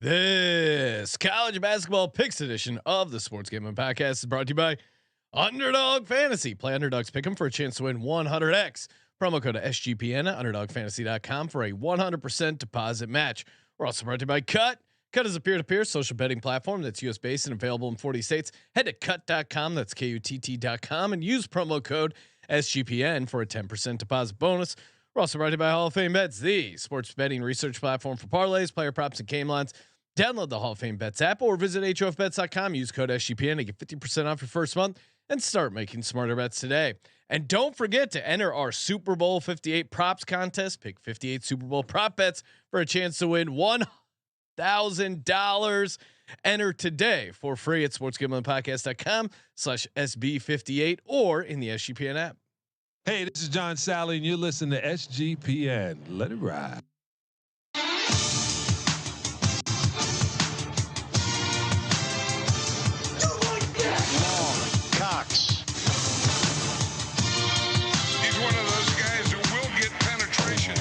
This college basketball picks edition of the Sports Gambling Podcast is brought to you by Underdog Fantasy. Play Underdogs Pick'em for a chance to win 100x. Promo code SGPN at UnderdogFantasy.com for a 100% deposit match. We're also brought to you by Cut. Cut is a peer-to-peer social betting platform that's US based and available in 40 states. Head to cut.com, that's KUTT.com, and use promo code SGPN for a 10% deposit bonus. We're also brought to you by Hall of Fame Bets, the sports betting research platform for parlays, player props, and game lines. Download the Hall of Fame Bets app or visit HOFBets.com. Use code SGPN to get 50% off your first month and start making smarter bets today. And don't forget to enter our Super Bowl 58 props contest. Pick 58 Super Bowl prop bets for a chance to win $1,000. Enter today for free at sportsgamblingpodcast.com/SB58 or in the SGPN app. Hey, this is John Sally, and you're listening to SGPN. Let it ride. He's one of those guys who will get penetration.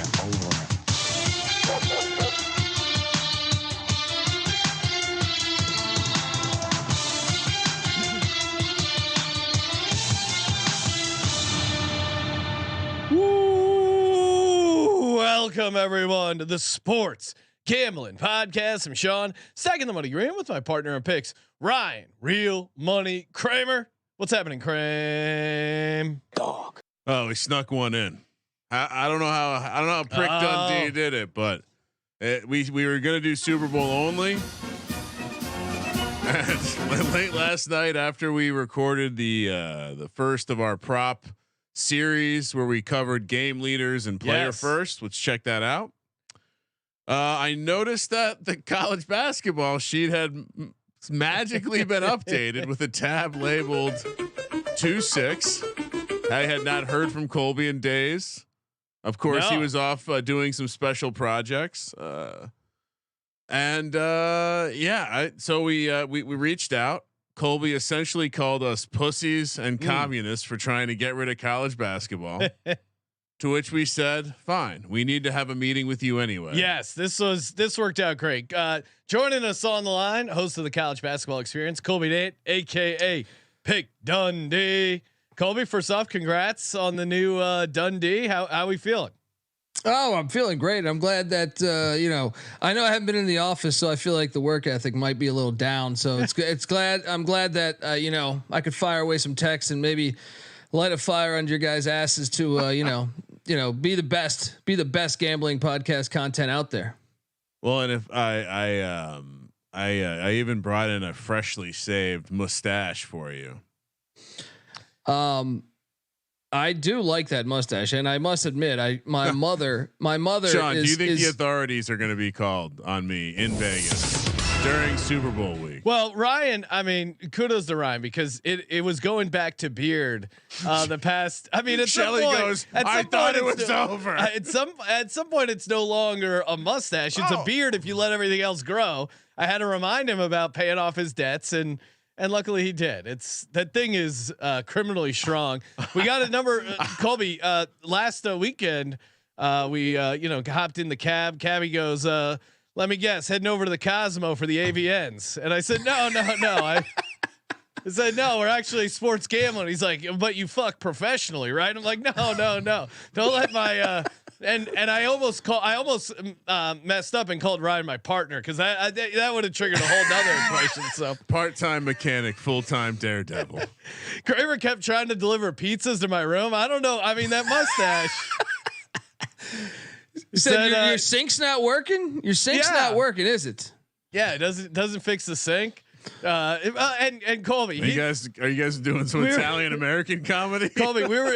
Woo! Welcome everyone to the Sports Gambling Podcast. I'm Sean, second the money green with my partner in picks, Ryan, Real Money Kramer. What's happening, Kramer? Dog. Oh, he snuck one in. I don't know how Prick Dundee did it, but we were gonna do Super Bowl only. And late last night, after we recorded the first of our prop series where we covered game leaders and player first, let's check that out. I noticed that the college basketball sheet had magically been updated with a tab labeled 2-6. I had not heard from Colby in days. Of course, he was off doing some special projects. So we reached out. Colby essentially called us pussies and communists for trying to get rid of college basketball. To which we said, fine, we need to have a meeting with you anyway. Yes, this worked out great. Joining us on the line, host of the College Basketball Experience, Colby Dant, aka Pick Dundee. Colby, first off, congrats on the new Dundee. How we feeling? Oh, I'm feeling great. I'm glad that I know I haven't been in the office, so I feel like the work ethic might be a little down. So I'm glad that I could fire away some texts and maybe light a fire under your guys' asses to be the best gambling podcast content out there. Well, and if I even brought in a freshly saved mustache for you. I do like that mustache, and I must admit, my mother. Sean, do you think the authorities are going to be called on me in Vegas during Super Bowl week? Well, Ryan, I mean, kudos to Ryan because it was going back to beard. The past, I mean, at Shelly some point, goes, I thought it was over. At some point, it's no longer a mustache; it's a beard. If you let everything else grow, I had to remind him about paying off his debts and luckily he did. That thing is criminally strong. We got a number, Colby. Last weekend, we hopped in the cab. Cabby goes, "Let me guess, heading over to the Cosmo for the AVNs." And I said, "No." I said, "No, we're actually sports gambling." He's like, "But you fuck professionally, right?" I'm like, "No. Don't let my." And I almost messed up and called Ryan my partner because that would have triggered a whole nother equation. So part-time mechanic, full-time daredevil. Kramer kept trying to deliver pizzas to my room. I don't know. I mean, that mustache. You said your sink's not working. Your sink's not working, is it? Yeah, it doesn't fix the sink. And Colby, are you guys doing some Italian American comedy? Colby, we were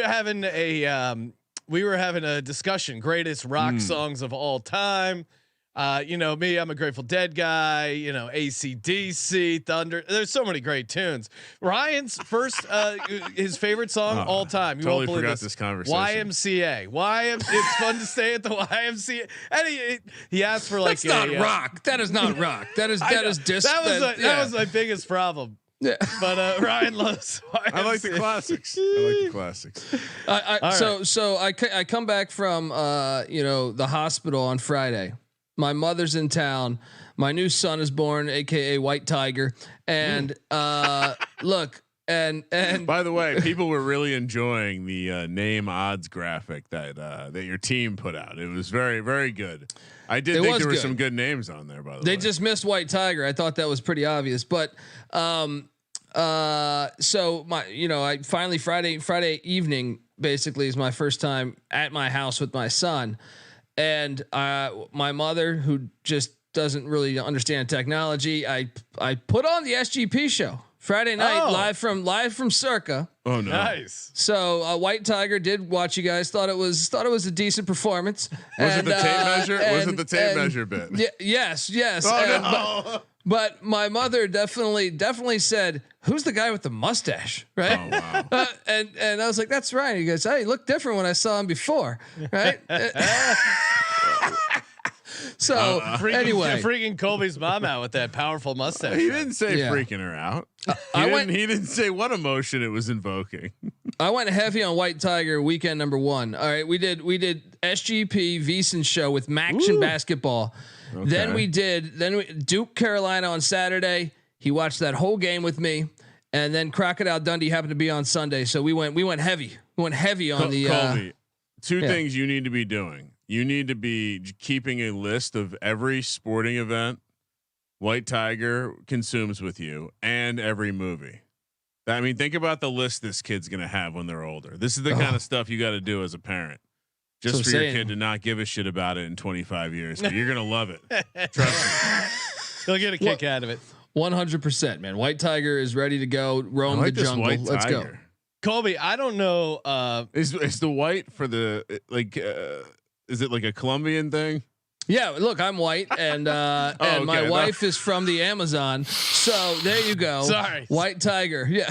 having a discussion, greatest rock songs of all time. Me, I'm a Grateful Dead guy, AC/DC, Thunder. There's so many great tunes. Ryan's first, his favorite song all time. You totally won't believe forgot this conversation. YMCA. It's fun to stay at the YMCA. And he asked for like, that's not rock. That is not rock. That is disc. That was my biggest problem. Yeah. But Ryan loves YMCA. I like the classics. So I come back from the hospital on Friday. My mother's in town. My new son is born, aka White Tiger. And look, and by the way, people were really enjoying the name odds graphic that your team put out. It was very, very good. I did think there were some good names on there. By the way, they just missed White Tiger. I thought that was pretty obvious, but so I finally Friday evening basically is my first time at my house with my son, and my mother, who just doesn't really understand technology, I put on the SGP show Friday night live from Circa. Oh no! Nice. So White Tiger did watch you guys. Thought it was a decent performance. Was it the tape measure? Was it the tape measure bit? Yes. Oh no! But my mother definitely said, "Who's the guy with the mustache?" Right? Oh, wow. And I was like, "That's right." He goes, "Hey, he looked different when I saw him before." Right? So anyway, freaking Colby's mom out with that powerful mustache. He didn't say freaking her out. He didn't say what emotion it was invoking. I went heavy on White Tiger weekend number 1. All right, we did SGP VEASAN show with Maction basketball. Okay. Then we Duke Carolina on Saturday. He watched that whole game with me, and then Crocodile Dundee happened to be on Sunday. So we went heavy. We went heavy on the. Colby, two things you need to be doing. You need to be keeping a list of every sporting event White Tiger consumes with you and every movie. I mean, think about the list this kid's going to have when they're older. This is the kind of stuff you got to do as a parent, just for your kid to not give a shit about it in 25 years. But you're going to love it. Trust me. He'll get a kick out of it. 100%, man. White Tiger is ready to go roam the jungle. Let's go. Colby, I don't know. Is the white for the is it like a Colombian thing? Yeah, look, I'm white, and my wife is from the Amazon. So there you go. Sorry, White Tiger. Yeah.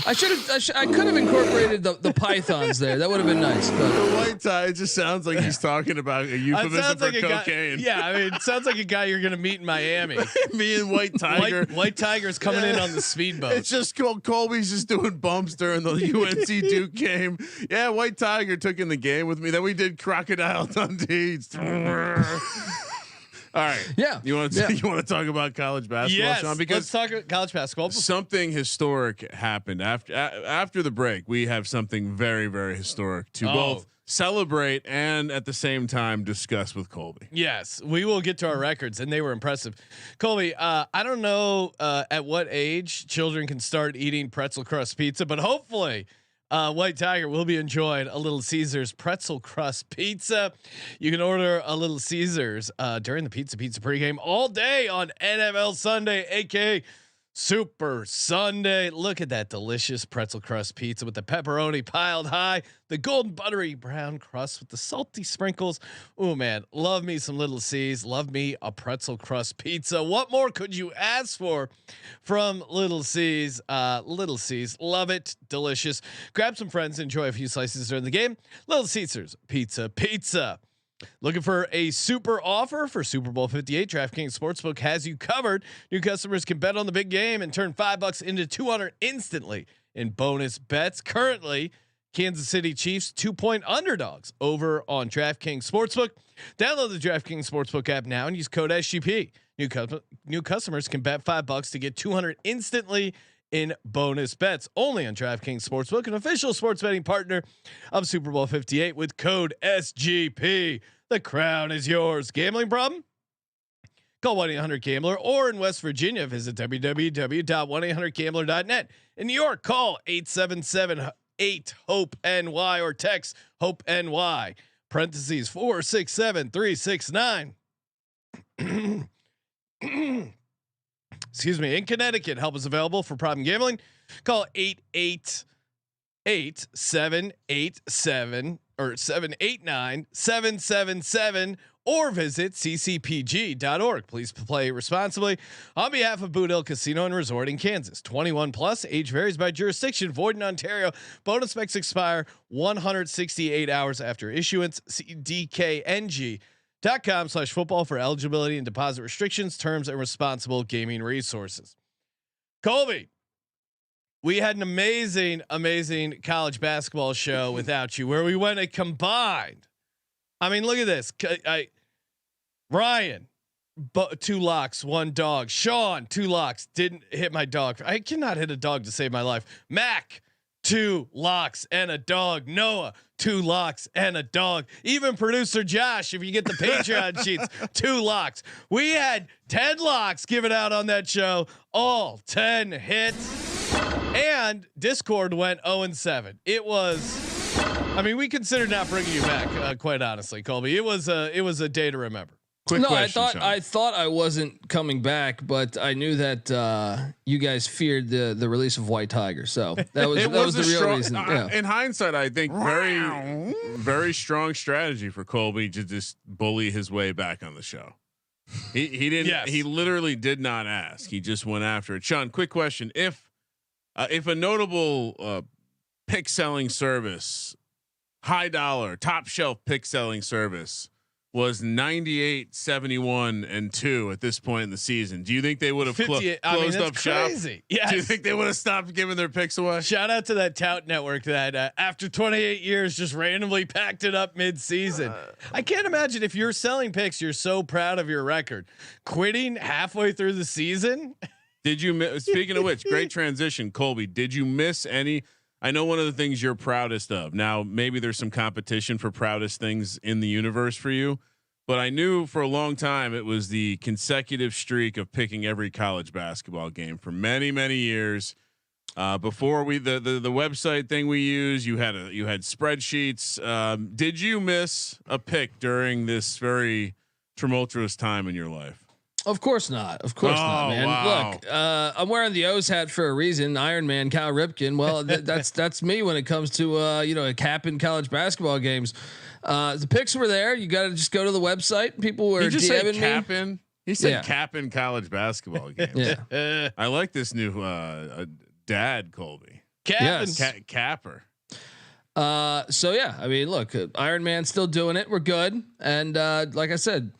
I could have incorporated the pythons there. That would have been nice. But the white tie, it just sounds like he's talking about a euphemism for cocaine. Yeah, I mean, it sounds like a guy you're gonna meet in Miami. Me and White Tiger. White Tiger's coming in on the speedboat. It's just Colby's just doing bumps during the UNC Duke game. Yeah, White Tiger took in the game with me. Then we did Crocodile Dundee. All right. Yeah. You want to talk about college basketball, Sean? Because let's talk college basketball. Something historic happened after the break. We have something very, very historic to both celebrate and at the same time discuss with Colby. Yes, we will get to our records, and they were impressive. Colby, I don't know at what age children can start eating pretzel crust pizza, but hopefully White Tiger will be enjoying a Little Caesars pretzel crust pizza. You can order a Little Caesars during the Pizza pregame all day on NFL Sunday, aka Super Sunday. Look at that delicious pretzel crust pizza with the pepperoni piled high, the golden buttery brown crust with the salty sprinkles. Oh man, love me some Little C's. Love me a pretzel crust pizza. What more could you ask for from Little C's? Little C's, love it, delicious. Grab some friends, enjoy a few slices during the game. Little Caesars pizza. Looking for a super offer for Super Bowl 58? DraftKings Sportsbook has you covered. New customers can bet on the big game and turn $5 into $200 instantly in bonus bets. Currently, Kansas City Chiefs 2-point underdogs over on DraftKings Sportsbook. Download the DraftKings Sportsbook app now and use code SGP. New customers can bet $5 to get $200 instantly in bonus bets only on DraftKings Sportsbook, an official sports betting partner of Super Bowl 58 with code SGP. The crown is yours. Gambling problem? Call 1-800-GAMBLER, or in West Virginia, visit www.1800gambler.net. In New York, call 877-8-HOPE-NY or text HOPE-NY, parentheses 467-369. Excuse me. In Connecticut, help is available for problem gambling. Call 888-787 or 789-777 or visit ccpg.org. Please play responsibly. On behalf of Boot Hill Casino and Resort in Kansas, 21 plus, age varies by jurisdiction, void in Ontario. Bonus specs expire 168 hours after issuance. See DKNG.com/football for eligibility and deposit restrictions, terms, and responsible gaming resources. Colby, we had an amazing college basketball show without you, where we went a combined. I mean, look at this. Ryan, 2 locks, 1 dog. Sean, 2 locks. Didn't hit my dog. I cannot hit a dog to save my life. Mac, 2 locks and a dog. Noah, 2 locks and a dog. Even producer Josh, if you get the Patreon sheets, 2 locks. We had 10 locks given out on that show. All 10 hits. And Discord went 0-7. It was, I mean, we considered not bringing you back, quite honestly, Colby. It was a day to remember. Quick question, I thought I wasn't coming back, but I knew that you guys feared the release of White Tiger, so that was the real reason. In hindsight, I think very strong strategy for Colby to just bully his way back on the show. He didn't. Yes. He literally did not ask. He just went after it. Sean, quick question: If a notable pick selling service, high dollar, top shelf pick selling service, was 98, 71, and 2 at this point in the season, do you think they would have closed up shop? Yes. Do you think they would have stopped giving their picks away? Shout out to that tout network that after 28 years just randomly packed it up mid-season. I can't imagine if you're selling picks, you're so proud of your record, quitting halfway through the season. Did you speaking of which, great transition, Colby, did you miss any? I know one of the things you're proudest of. Now, maybe there's some competition for proudest things in the universe for you, but I knew for a long time it was the consecutive streak of picking every college basketball game for many, many years. Before the website thing we use, you had spreadsheets. Did you miss a pick during this very tumultuous time in your life? Of course not. Of course not, man. Wow. Look, I'm wearing the O's hat for a reason. Iron Man, Cal Ripken. Well, that's me when it comes to a cap in college basketball games. The picks were there. You got to just go to the website. People were DMing me. He said cap in college basketball games. Yeah. I like this new dad, Colby. Capper. So yeah, I mean, look, Iron Man's still doing it. We're good. And like I said,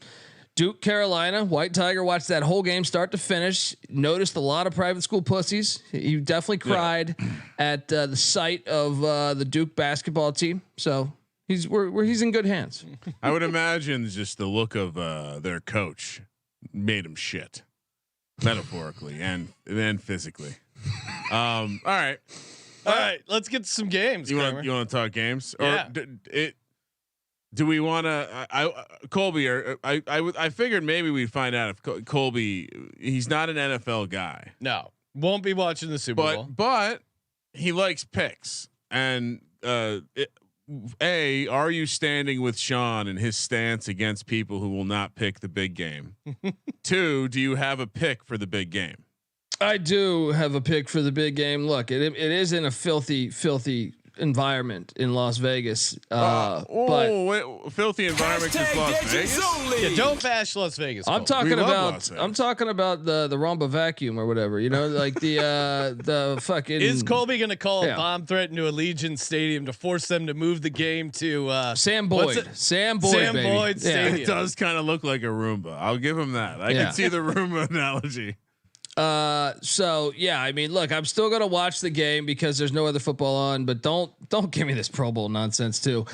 Duke, Carolina, White Tiger watched that whole game start to finish. Noticed a lot of private school pussies. He definitely cried at the sight of the Duke basketball team. So he's in good hands. I would imagine just the look of their coach made him shit, metaphorically and physically. All right. Let's get to some games. You want to talk games? Or do we want to? Colby, or I figured maybe we'd find out if Colby, he's not an NFL guy. No, won't be watching the Super Bowl. But he likes picks. And are you standing with Sean and his stance against people who will not pick the big game? 2, do you have a pick for the big game? I do have a pick for the big game. Look, it is in a filthy environment in Las Vegas. But filthy environment is Las Vegas. Yeah, don't bash Las Vegas. I'm talking about the Rumba vacuum or whatever, like the fucking. Is Colby going to call a bomb threat into Allegiant Stadium to force them to move the game to Sam Boyd Stadium? It does kind of look like a Roomba. I'll give him that. I can see the Roomba analogy. So yeah, I mean, look, I'm still gonna watch the game because there's no other football on, but don't give me this Pro Bowl nonsense too.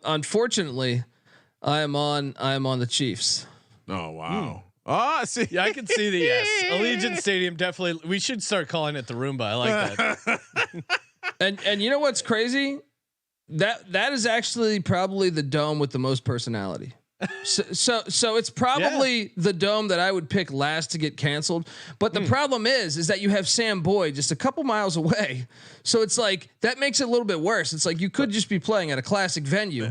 Unfortunately, I am on the Chiefs. Oh wow. Oh, see, yeah, I can see the Allegiant Stadium definitely. We should start calling it the Roomba. I like that. and you know what's crazy? That is actually probably the dome with the most personality. So it's probably the dome that I would pick last to get canceled. But the problem is that you have Sam Boyd just a couple miles away. So it's like that makes it a little bit worse. It's like you could just be playing at a classic venue.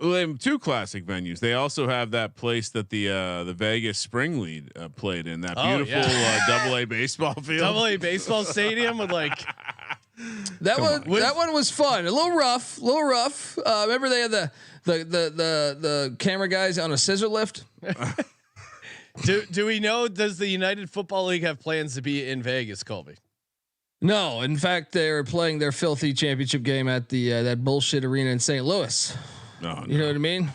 Well, they have 2 classic venues. They also have that place that the Vegas Spring League played in, that beautiful AA baseball field. AA baseball stadium with like that one was fun. A little rough. Remember they had the camera guys on a scissor lift. Do we know? Does the United Football League have plans to be in Vegas, Colby? No, in fact, they're playing their filthy championship game at the that bullshit arena in St. Louis. No. You know what I mean?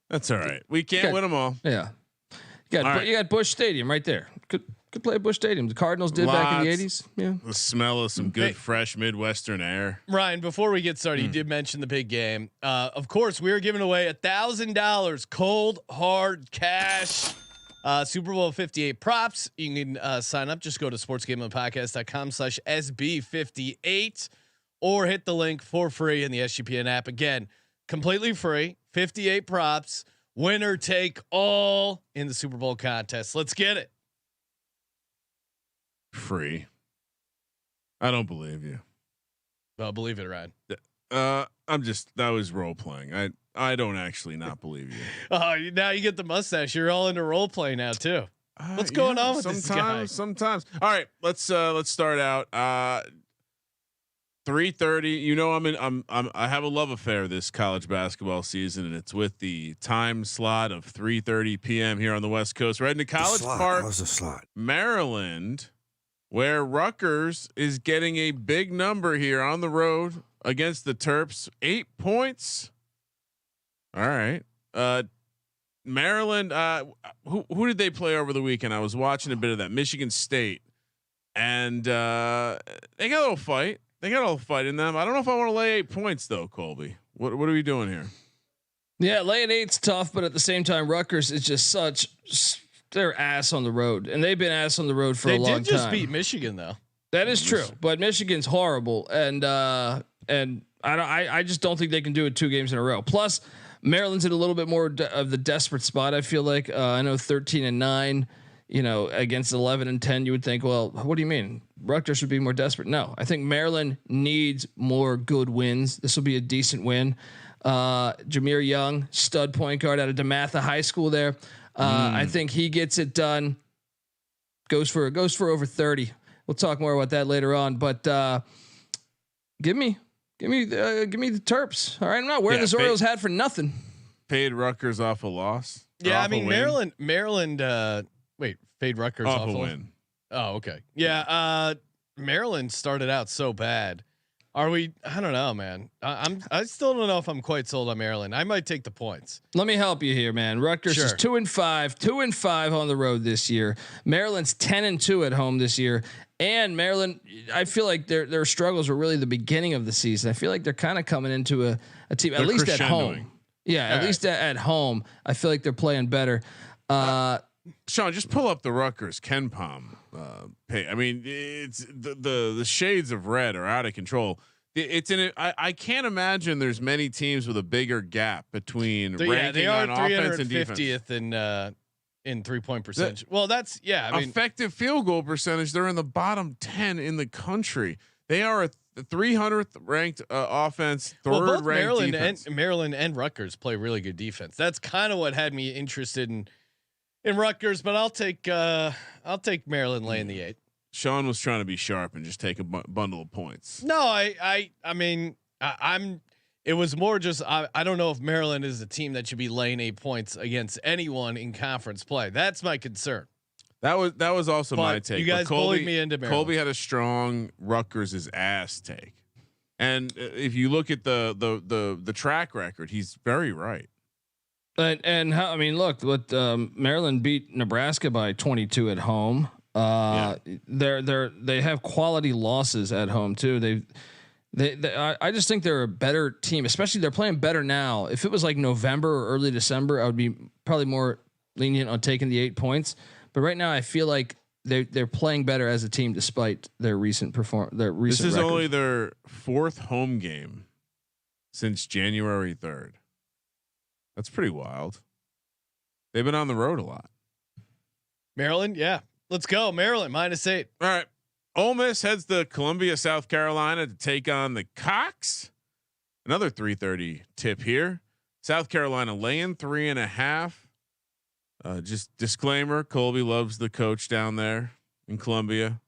That's all right. We can't win them all. Yeah, you got Busch Stadium right there. Could to play at Busch Stadium. The Cardinals did back in the 80s. Yeah. The smell of some good, fresh Midwestern air. Ryan, before we get started, you did mention the big game. Of course, we are giving away $1,000 cold hard cash. Super Bowl 58 props. You can sign up. Just go to sportsgamblingpodcast.com/SB58 or hit the link for free in the SGPN app. Again, completely free. 58 props. Winner take all in the Super Bowl contest. Let's get it. Free. I don't believe you. Well, believe it, Ryan. That was role playing. I don't actually not believe you. Oh, now you get the mustache. You're all into role play now too. What's going on with this guy? Sometimes. All right, let's start out. 3:30. You know, I have a love affair this college basketball season, and it's with the time slot of 3:30 p.m. here on the West Coast. Right into College Park, Maryland, where Rutgers is getting a big number here on the road against the Terps. 8 points. All right. Maryland, who did they play over the weekend? I was watching a bit of that. Michigan State, and they got a little fight. They got a little fight in them. I don't know if I want to lay 8 points though, Colby. What are we doing here? Yeah, laying 8's tough, but at the same time, Rutgers is just they're ass on the road, and they've been ass on the road for a long time. They did just beat Michigan though. That is true, but Michigan's horrible, and I just don't think they can do it 2 games in a row. Plus, Maryland's in a little bit more of the desperate spot. I feel like I know 13-9, against 11-10, you would think, well, what do you mean? Rutgers should be more desperate. No, I think Maryland needs more good wins. This will be a decent win. Jameer Young, stud point guard out of DeMatha High School there. I think he gets it done. Goes for over 30. We'll talk more about that later on, but give me the Terps. All right. I'm not wearing this Orioles hat for nothing. Paid Rutgers off a loss. Yeah. I mean, Maryland, fade Rutgers off a win. Oh, okay. Yeah. Maryland started out so bad. Are we? I don't know, man. I still don't know if I'm quite sold on Maryland. I might take the points. Let me help you here, man. Rutgers is 2-5 on the road this year. Maryland's 10-2 at home this year. And Maryland, I feel like their struggles were really the beginning of the season. I feel like they're kind of coming into a team, at least at home. Yeah, at least at home. I feel like they're playing better. Sean, just pull up the Rutgers KenPom pay. I mean, it's the shades of red are out of control. It's in it. I can't imagine there's many teams with a bigger gap between ranking on offense and defense. 350th in 3-point percentage. Well, that's I mean, effective field goal percentage. They're in the bottom 10 in the country. They are the 300th ranked offense, third ranked defense. Maryland and Rutgers play really good defense. That's kind of what had me interested in Rutgers, but I'll take Maryland laying the 8. Sean was trying to be sharp and just take a bundle of points. No, I mean, it was more just I don't know if Maryland is a team that should be laying 8 points against anyone in conference play. That's my concern. That was also my take. You guys bullied me into Maryland. Colby had a strong Rutgers' ass take, and if you look at the track record, he's very right. And how, I mean, look, what Maryland beat Nebraska by 22 at home. They have quality losses at home too. I just think they're a better team, especially they're playing better now. If it was like November or early December, I would be probably more lenient on taking the 8 points. But right now, I feel like they're playing better as a team despite their recent This is record. only their 4th home game since January 3rd. That's pretty wild. They've been on the road a lot. Maryland, yeah. Let's go. Maryland -8. All right. Ole Miss heads to Columbia, South Carolina to take on the Cox. Another 3:30 tip here. South Carolina laying 3.5. Just disclaimer: Colby loves the coach down there in Columbia,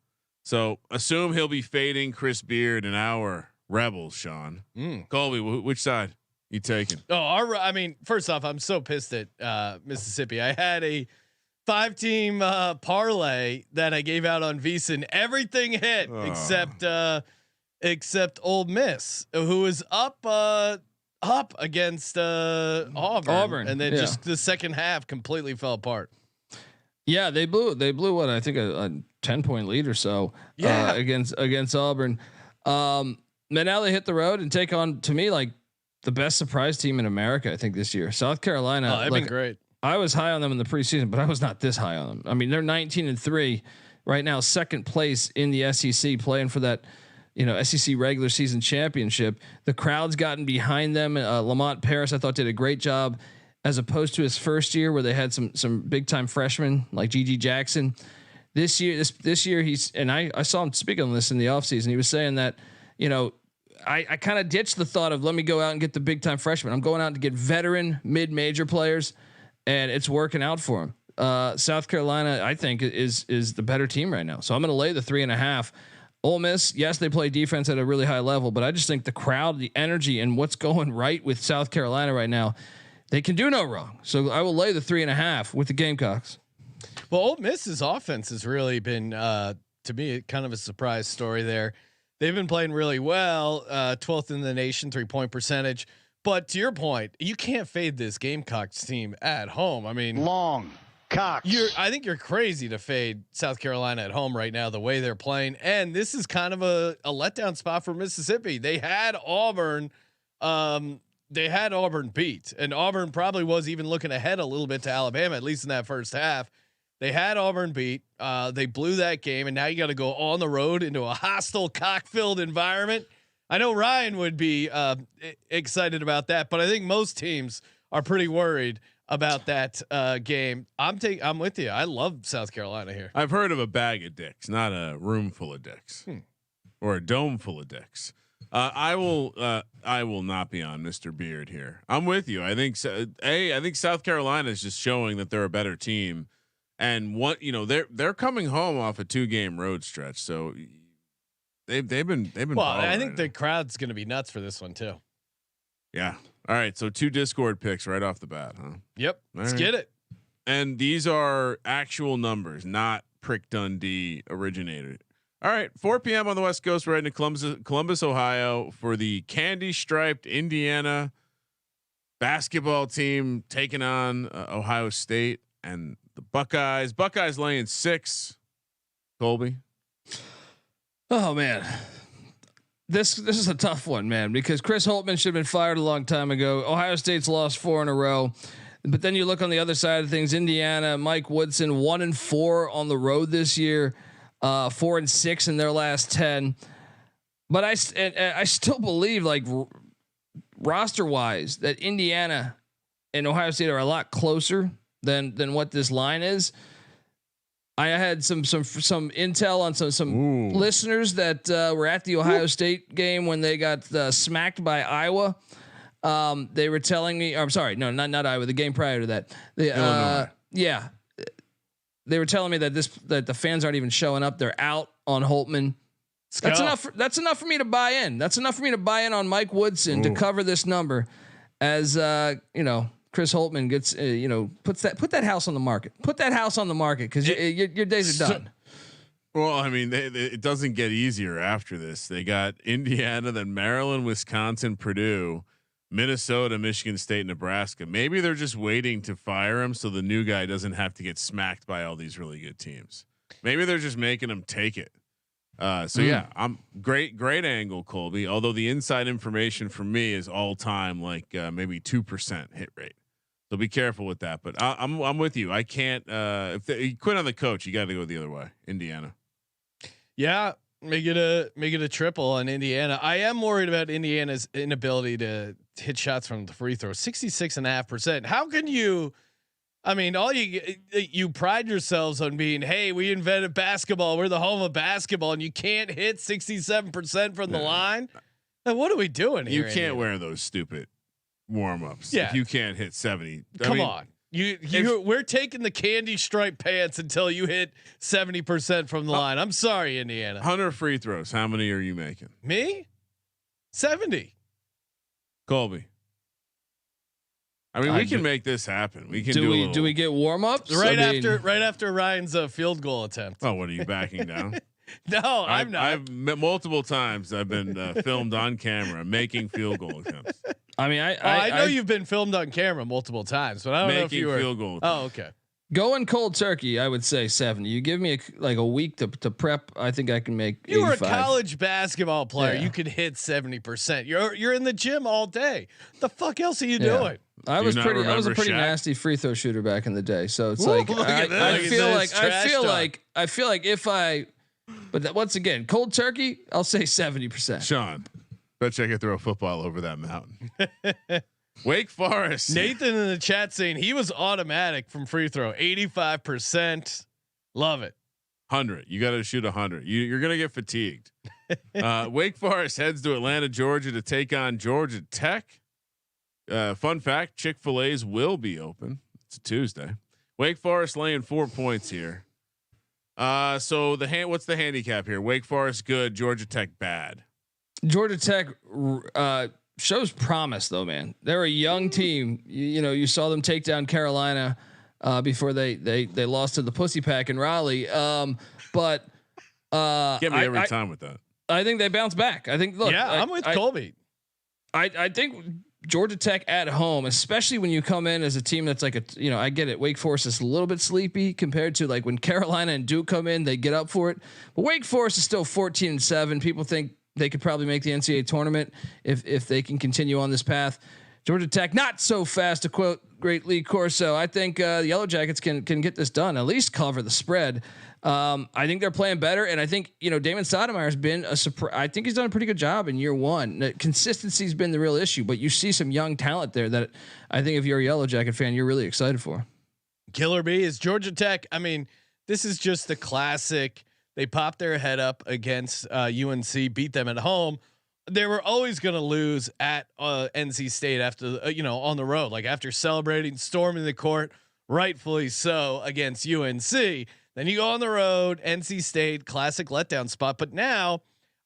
so assume he'll be fading Chris Beard and our Rebels. Sean, Colby, which side you taking? Oh, I mean, first off, I'm so pissed at Mississippi. I had a 5-team parlay that I gave out on VSiN. Everything hit except Ole Miss, who was up against Auburn, and then just the second half completely fell apart. Yeah, they blew what I think a 10-point lead or so against Auburn. But now they hit the road and take on, to me, like the best surprise team in America, I think, this year. South Carolina. Oh, they've been great. I was high on them in the preseason, but I was not this high on them. I mean, they're 19-3 right now, second place in the SEC, playing for that, SEC regular season championship. The crowd's gotten behind them. Lamont Paris, I thought, did a great job, as opposed to his first year where they had some big time freshmen like G.G. Jackson. This year, I saw him speak on this in the offseason. He was saying that, I kind of ditched the thought of let me go out and get the big time freshmen. I'm going out to get veteran mid-major players, and it's working out for him. South Carolina, I think, is the better team right now. So I'm going to lay the 3.5. Ole Miss, yes, they play defense at a really high level, but I just think the crowd, the energy, and what's going right with South Carolina right now, they can do no wrong. So I will lay the 3.5 with the Gamecocks. Well, Ole Miss's offense has really been, to me, kind of a surprise story there. They've been playing really well, 12th in the nation, 3-point percentage. But to your point, you can't fade this Gamecocks team at home. I mean, long Cox. I think you're crazy to fade South Carolina at home right now, the way they're playing. And this is kind of a letdown spot for Mississippi. They had Auburn. They had Auburn beat, and Auburn probably was even looking ahead a little bit to Alabama, at least in that first half. They had Auburn beat. They blew that game, and now you got to go on the road into a hostile, cock-filled environment. I know Ryan would be excited about that, but I think most teams are pretty worried about that game. I'm with you. I love South Carolina here. I've heard of a bag of dicks, not a room full of dicks, or a dome full of dicks. I will not be on Mr. Beard here. I'm with you. I think South Carolina is just showing that they're a better team, and they're coming home off a 2-game road stretch, so they've been. Well, I think the crowd's going to be nuts for this one too. Yeah. All right. So 2 Discord picks right off the bat, huh? Yep. Let's get it. And these are actual numbers, not Prick Dundee originated. All right, 4 p.m. on the West Coast. We're heading to Columbus, Ohio, for the candy-striped Indiana basketball team taking on Ohio State and the Buckeyes. Buckeyes laying 6. Colby. Oh man, this is a tough one, man, because Chris Holtmann should have been fired a long time ago. Ohio State's lost 4 in a row, but then you look on the other side of things. Indiana, Mike Woodson, 1-4 on the road this year. 4-6 in their last 10, but I still believe, like, roster wise, that Indiana and Ohio State are a lot closer than what this line is. I had some intel on some listeners that were at the Ohio State game when they got smacked by Iowa. They were telling me, I'm sorry, no, not Iowa, the game prior to that. Yeah. They were telling me that the fans aren't even showing up. They're out on Holtmann. That's enough. That's enough for me to buy in. That's enough for me to buy in on Mike Woodson to cover this number, as Chris Holtmann gets put that house on the market. Put that house on the market, because your days are done. Well, I mean, it doesn't get easier after this. They got Indiana, then Maryland, Wisconsin, Purdue, Minnesota, Michigan State, Nebraska. Maybe they're just waiting to fire him so the new guy doesn't have to get smacked by all these really good teams. Maybe they're just making him take it. Yeah, I'm great angle, Colby. Although the inside information for me is all time, like maybe 2% hit rate. So be careful with that. But I'm with you. I can't. If you quit on the coach, you got to go the other way. Indiana. Yeah. Make it a triple on Indiana. I am worried about Indiana's inability to hit shots from the free throw. 66.5%. How can you? I mean, you pride yourselves on being, hey, we invented basketball. We're the home of basketball, and you can't hit 67% from the line. Now, what are we doing here? You can't wear those stupid warm-ups. Yeah. If you can't hit 70. Come on. We're taking the candy striped pants until you hit 70% from the line. I'm sorry, Indiana. 100 free throws. How many are you making? Me? 70. Colby. I mean, we can make this happen. We can do we get warm ups right after Ryan's field goal attempt? Oh, what are you backing down? No, I'm not. I've multiple times I've been filmed on camera making field goal attempts. I mean, I know you've been filmed on camera multiple times, but I don't know if you were field goal. Oh, okay. Going cold turkey, I would say 70. You give me a week to prep. I think I can make. You were a 85. college basketball player. Yeah. You could hit 70%. You're in the gym all day. The fuck else are you doing? I was a pretty Shaq? nasty free throw shooter back in the day. So it's Ooh, like look at that. I feel like if once again, cold turkey, I'll say 70%. Sean, bet you I could throw a football over that mountain. Wake Forest. Nathan in the chat saying he was automatic from free throw, 85%. Love it. 100. You got to shoot 100. You're gonna get fatigued. Wake Forest heads to Atlanta, Georgia, to take on Georgia Tech. Fun fact: Chick-fil-A's will be open. It's a Tuesday. Wake Forest laying 4 points here. So what's the handicap here? Wake Forest good, Georgia Tech bad. Georgia Tech shows promise though, man. They're a young team. You saw them take down Carolina before they lost to the Pussy Pack in Raleigh. But get me every time with that. I think they bounce back. I think. Look, yeah, I'm with Colby. I think Georgia Tech at home, especially when you come in as a team that's like I get it. Wake Forest is a little bit sleepy compared to like when Carolina and Duke come in, they get up for it. But Wake Forest is still 14-7. People think they could probably make the NCAA tournament if they can continue on this path. Georgia Tech, not so fast, to quote great Lee Corso. I think the Yellow Jackets can get this done, at least cover the spread. I think they're playing better, and I think Damon Stoudemire has been a surprise. I think he's done a pretty good job in year one. Consistency has been the real issue, but you see some young talent there that I think if you're a Yellow Jacket fan, you're really excited for. Killer B is Georgia Tech. I mean, this is just the classic. They popped their head up against UNC, beat them at home. They were always going to lose at NC State after on the road, like after celebrating, storming the court, rightfully so, against UNC. Then you go on the road, NC State, classic letdown spot. But now,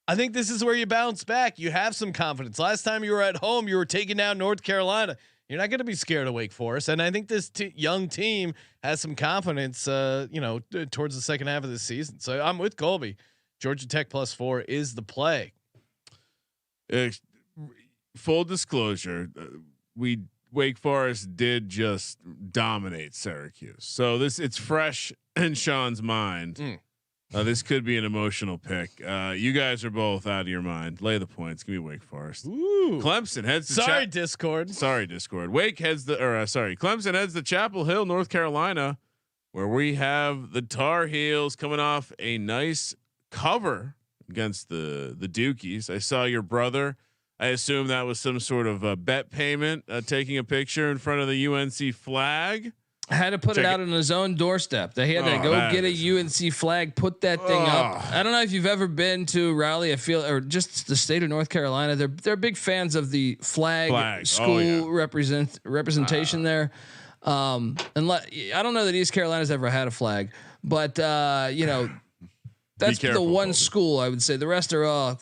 I think this is where you bounce back. You have some confidence. Last time you were at home, you were taking down North Carolina. You're not going to be scared of Wake Forest, and I think this young team has some confidence. Towards the second half of the season. So I'm with Colby. Georgia Tech +4 is the play. Full disclosure, Wake Forest did just dominate Syracuse, so it's fresh in Sean's mind. This could be an emotional pick. You guys are both out of your mind. Lay the points. Give me Wake Forest. Ooh. Clemson heads to Discord. Sorry, Discord. Clemson heads to Chapel Hill, North Carolina, where we have the Tar Heels coming off a nice cover against the Dukies. I saw your brother. I assume that was some sort of a bet payment, taking a picture in front of the UNC flag. I had to put it out on his own doorstep. They had to go get a UNC flag, put that thing up. I don't know if you've ever been to Raleigh, or just the state of North Carolina. They're big fans of the flag. School representation there. And I don't know that East Carolina's ever had a flag, but that's the one school I would say. The rest are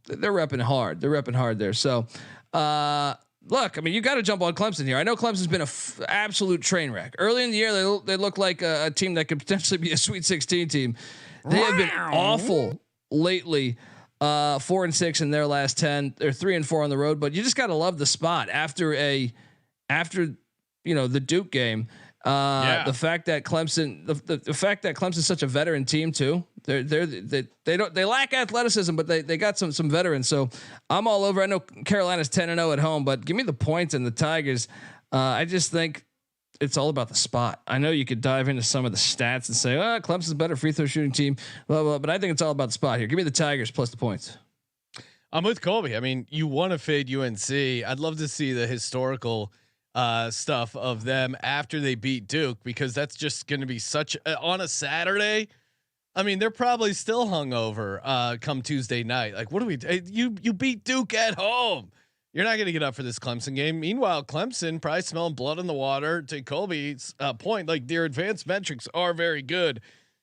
they're repping hard. They're repping hard there. So look, I mean, you got to jump on Clemson here. I know Clemson's been a absolute train wreck. Early in the year, they look like a team that could potentially be a Sweet 16 team. They have been awful lately. 4-6 in their last 10. They're 3-4 on the road, but you just got to love the spot after the Duke game. The fact that Clemson, the fact that Clemson's such a veteran team too. They lack athleticism, but they got some veterans. So I'm all over. I know Carolina's 10-0 at home, but give me the points and the Tigers. I just think it's all about the spot. I know you could dive into some of the stats and say, Clemson's a better free throw shooting team, blah, blah, but I think it's all about the spot here. Give me the Tigers plus the points. I'm with Colby. I mean, you want to fade UNC. I'd love to see the historical stuff of them after they beat Duke, because that's just going to be such on a Saturday. I mean, they're probably still hungover come Tuesday night. Like, what do we? You beat Duke at home. You're not going to get up for this Clemson game. Meanwhile, Clemson probably smelling blood in the water. To Colby's point, like their advanced metrics are very good.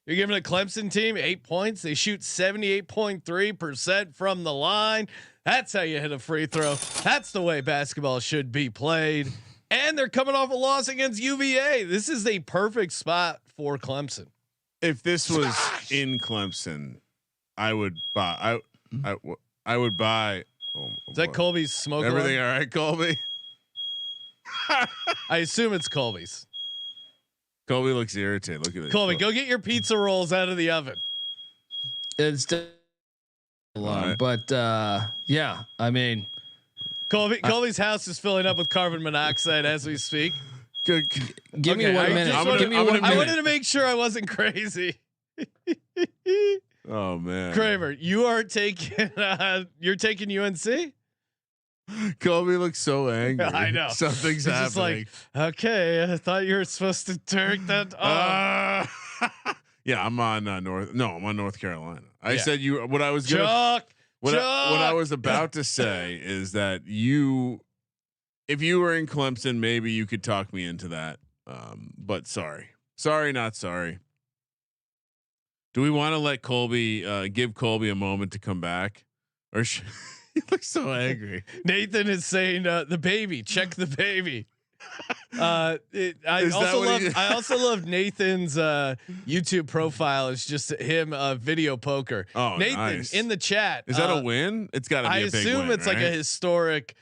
You're giving a Clemson team 8 points. They shoot 78.3% from the line. That's how you hit a free throw. That's the way basketball should be played. And they're coming off a loss against UVA. This is a perfect spot for Clemson. If this was in Clemson, I would buy. I would buy. Is that Colby's smoke? Everything all right, Colby? I assume it's Colby's. Colby looks irritated. Look at this. Colby, go get your pizza rolls out of the oven. It's long, but yeah, I mean, Colby's house is filling up with carbon monoxide as we speak. Give me 1 minute. I wanted to make sure I wasn't crazy. Oh man, Kramer, you are taking. You're taking UNC. Colby looks so angry. I know something's happening. Just like, okay, I thought you were supposed to turn that off. Yeah, I'm on North. No, I'm on North Carolina. I said you. What I was gonna. What I was about to say is that if you were in Clemson, maybe you could talk me into that. But sorry, not sorry. Do we want to let Colby give Colby a moment to come back, or he looks so angry? Nathan is saying the baby. Check the baby. I also love Nathan's YouTube profile. It's just him video poker. Oh, Nathan nice. In the chat. Is that a win? It's got to be. I a big assume win, it's like a historic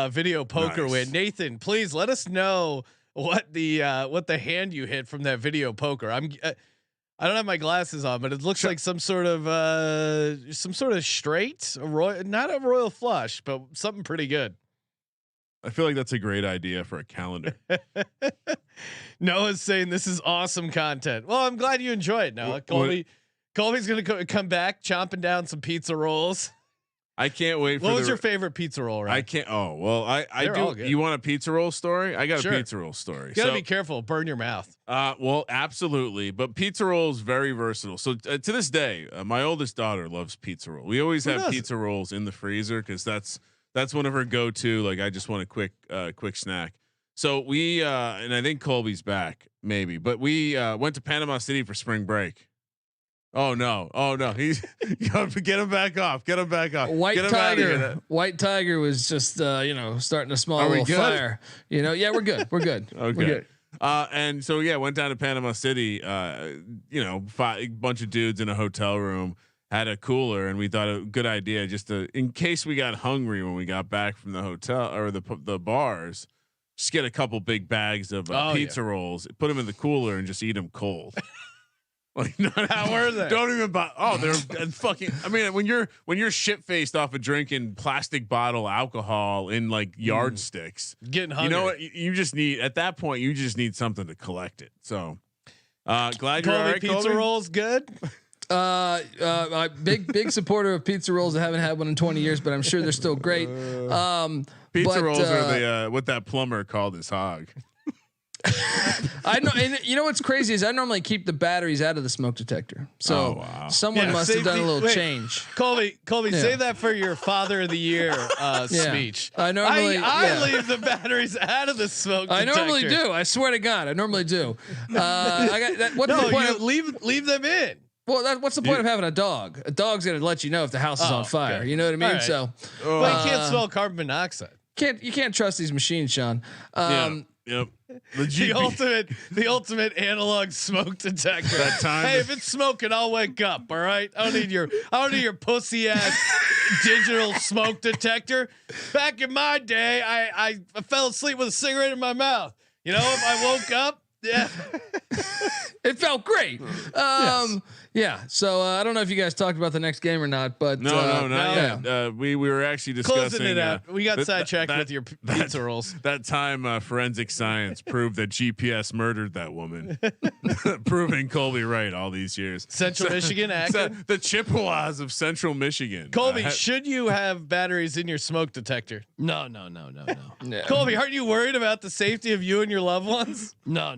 video poker win. Nathan, please let us know what the hand you hit from that video poker. I don't have my glasses on, but it looks like some sort of straight, not a royal flush, but something pretty good. I feel like that's a great idea for a calendar. Noah's saying this is awesome content. Well, I'm glad you enjoy it, Noah. Colby's gonna come back chomping down some pizza rolls. I can't wait. What was your favorite pizza roll? Right? I can't. Oh well, I do. You want a pizza roll story? I got a pizza roll story. You gotta be careful, burn your mouth. Well, absolutely. But pizza roll is very versatile. So to this day, my oldest daughter loves pizza roll. We always have pizza rolls in the freezer because that's one of her go-to. Like I just want a quick snack. So we and I think Colby's back maybe, but we went to Panama City for spring break. Oh no! He's get him back off. Get him back off. White Tiger was just starting a small little fire. Yeah, we're good. We're good. Okay. We're good. And so went down to Panama City. A bunch of dudes in a hotel room had a cooler, and we thought a good idea just to, in case we got hungry when we got back from the hotel or the bars, just get a couple big bags of pizza rolls, put them in the cooler, and just eat them cold. Like, how were they? Don't even buy. Oh, they're fucking. I mean, when you're shit faced off of drinking plastic bottle alcohol in like yardsticks, getting hungry. You know what? You just need at that point. You just need something to collect it. So, glad you're all right. Pizza Colby? rolls good. Big supporter of pizza rolls. I haven't had one in 20 years, but I'm sure they're still great. Pizza rolls are the what that plumber called his hog. I know, and you know what's crazy is I normally keep the batteries out of the smoke detector. So someone must have done a little change. Colby, save that for your Father of the Year speech. I normally I leave the batteries out of the smoke detector. I normally do. I swear to God, I normally do. I got that. What's the point? Leave them in. Well, what's the point of having a dog? A dog's gonna let you know if the house is on fire. Okay. You know what I mean? Right. So, but you can't smell carbon monoxide. You can't trust these machines, Sean. Yep. The ultimate analog smoke detector. That time. Hey, if it's smoking, I'll wake up. All right. I don't need your pussy ass digital smoke detector. Back in my day, I fell asleep with a cigarette in my mouth. If I woke up, it felt great. Yes. Yeah. So I don't know if you guys talked about the next game or not, but not yet. We were actually discussing closing it out. We got sidetracked with your pizza rolls. That time, forensic science proved that GPS murdered that woman, proving Colby right all these years. Central Michigan, Akron. The Chippewas of Central Michigan. Colby, should you have batteries in your smoke detector? No. Colby, aren't you worried about the safety of you and your loved ones? No.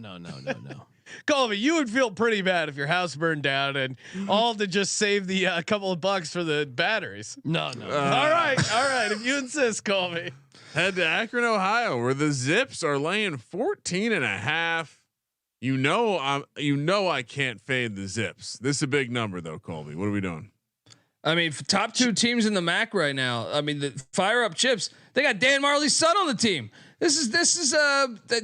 Colby, you would feel pretty bad if your house burned down and all to just save the couple of bucks for the batteries. No. All right. If you insist, Colby. Head to Akron, Ohio, where the Zips are laying 14.5. I can't fade the Zips. This is a big number though, Colby. What are we doing? I mean, top two teams in the MAC right now. I mean, the fire up chips. They got Dan Marley's son on the team. This is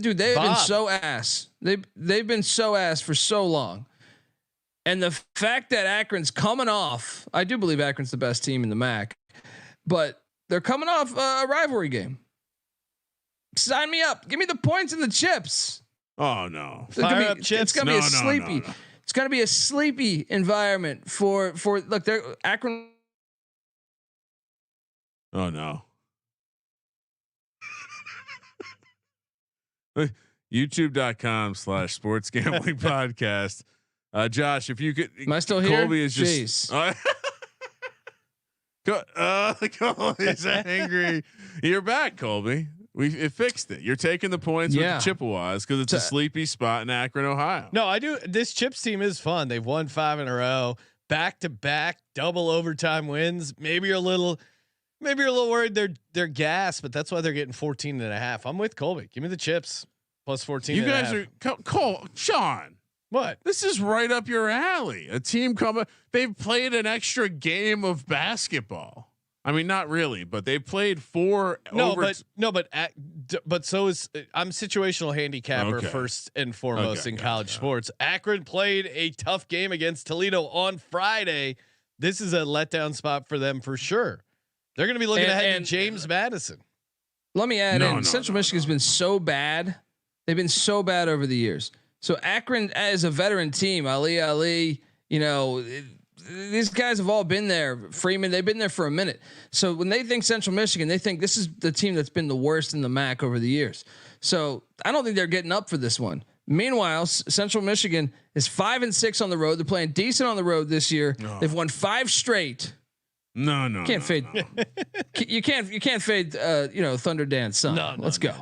dude. They've been so ass. They've been so ass for so long, and the fact that Akron's coming off, I do believe Akron's the best team in the MAC, but they're coming off a rivalry game. Sign me up. Give me the points and the chips. Oh no! Fire up chips. It's gonna be a sleepy. No. It's gonna be a sleepy environment for look. They're Akron. Oh no! YouTube.com/sports gambling podcast. Josh, if you could, Am I still here? Colby is just. Colby's angry. You're back, Colby. It fixed it. You're taking the points with the Chippewas because it's a sleepy spot in Akron, Ohio. No, I do. This Chips team is fun. They've won 5 in a row, back to back, double overtime wins. Maybe you're a little worried they're gassed, but that's why they're getting 14.5. I'm with Colby. Give me the Chips plus 14. You guys are Sean. What? This is right up your alley. A team coming. They've played an extra game of basketball. I mean, not really, but they played 4. But so is I'm situational handicapper first and foremost in college sports. Akron played a tough game against Toledo on Friday. This is a letdown spot for them for sure. They're going to be looking ahead to James Madison. Let me add in. Central Michigan's been so bad. They've been so bad over the years. So Akron as a veteran team, Ali, these guys have all been there. Freeman, they've been there for a minute. So when they think Central Michigan, they think this is the team that's been the worst in the MAC over the years. So I don't think they're getting up for this one. Meanwhile, Central Michigan is 5-6 on the road. They're playing decent on the road this year. No. They've won 5 straight. No. Can't fade. You can't fade. Thunder Dance son. No, let's go.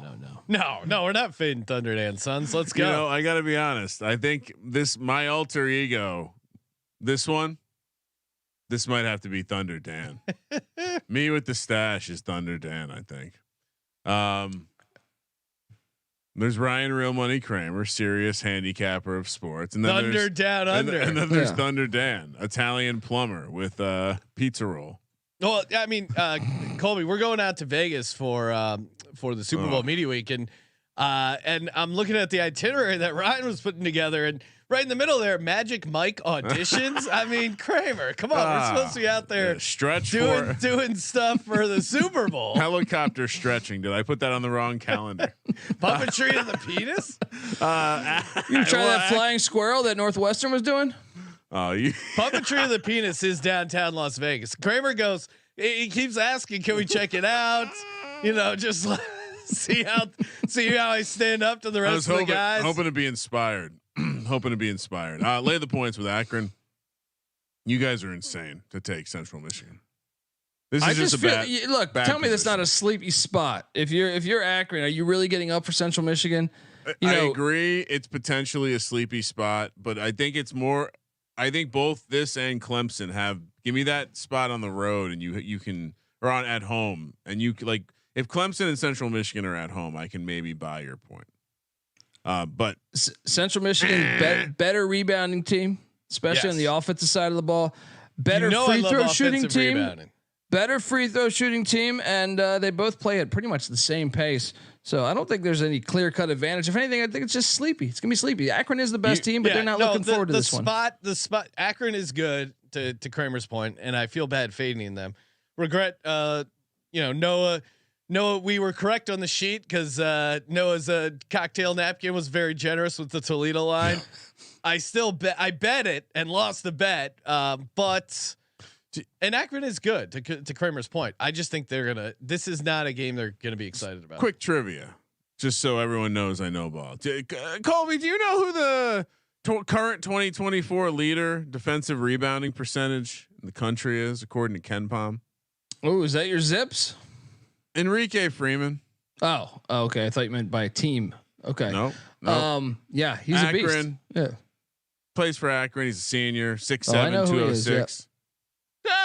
No, we're not fading Thunder Dance Sons. Let's go. I got to be honest. I think my alter ego, this might have to be Thunder Dan. Me with the stash is Thunder Dan, I think. There's Ryan Real Money Kramer, serious handicapper of sports, and then Thunder Down Under, and then there's Thunder Dan, Italian plumber with pizza roll. Well, I mean, Colby, we're going out to Vegas for the Super Bowl Media Week, and I'm looking at the itinerary that Ryan was putting together, and right in the middle there, Magic Mike auditions. I mean, Kramer, come on, we're supposed to be out there doing stuff for the Super Bowl. Helicopter stretching. Did I put that on the wrong calendar? Puppetry of the penis. You try that flying squirrel that Northwestern was doing. Puppetry of the penis is downtown Las Vegas. Kramer goes. He keeps asking, "Can we check it out?" Just see how I stand up to the rest of the guys. Hoping to be inspired. Lay the points with Akron. You guys are insane to take Central Michigan. This is just a bad. Look, tell me that's not a sleepy spot. If you're Akron, are you really getting up for Central Michigan? I agree. It's potentially a sleepy spot, but I think it's more. I think both this and Clemson give me that spot on the road, and you can or on at home, and you like if Clemson and Central Michigan are at home, I can maybe buy your point. But Central Michigan better rebounding team, especially on the offensive side of the ball. Better free throw shooting team. Rebounding. Better free throw shooting team, and they both play at pretty much the same pace. So I don't think there's any clear cut advantage. If anything, I think it's just sleepy. It's gonna be sleepy. Akron is the best team, but they're not looking forward to this one. The spot Akron is good to Kramer's point, and I feel bad fading them. Regret, Noah, we were correct on the sheet because Noah's cocktail napkin was very generous with the Toledo line. I bet it and lost the bet, but. And Akron is good to Kramer's point. I just think this is not a game they're going to be excited about. Quick trivia, just so everyone knows I know ball. Colby, do you know who the current 2024 leader defensive rebounding percentage in the country is, according to Ken Palm? Oh, is that your Zips? Enrique Freeman. Oh, okay. I thought you meant by a team. Okay. No. Yeah, he's Akron, a beast. Yeah. Plays for Akron. He's a senior, 6'7", 206.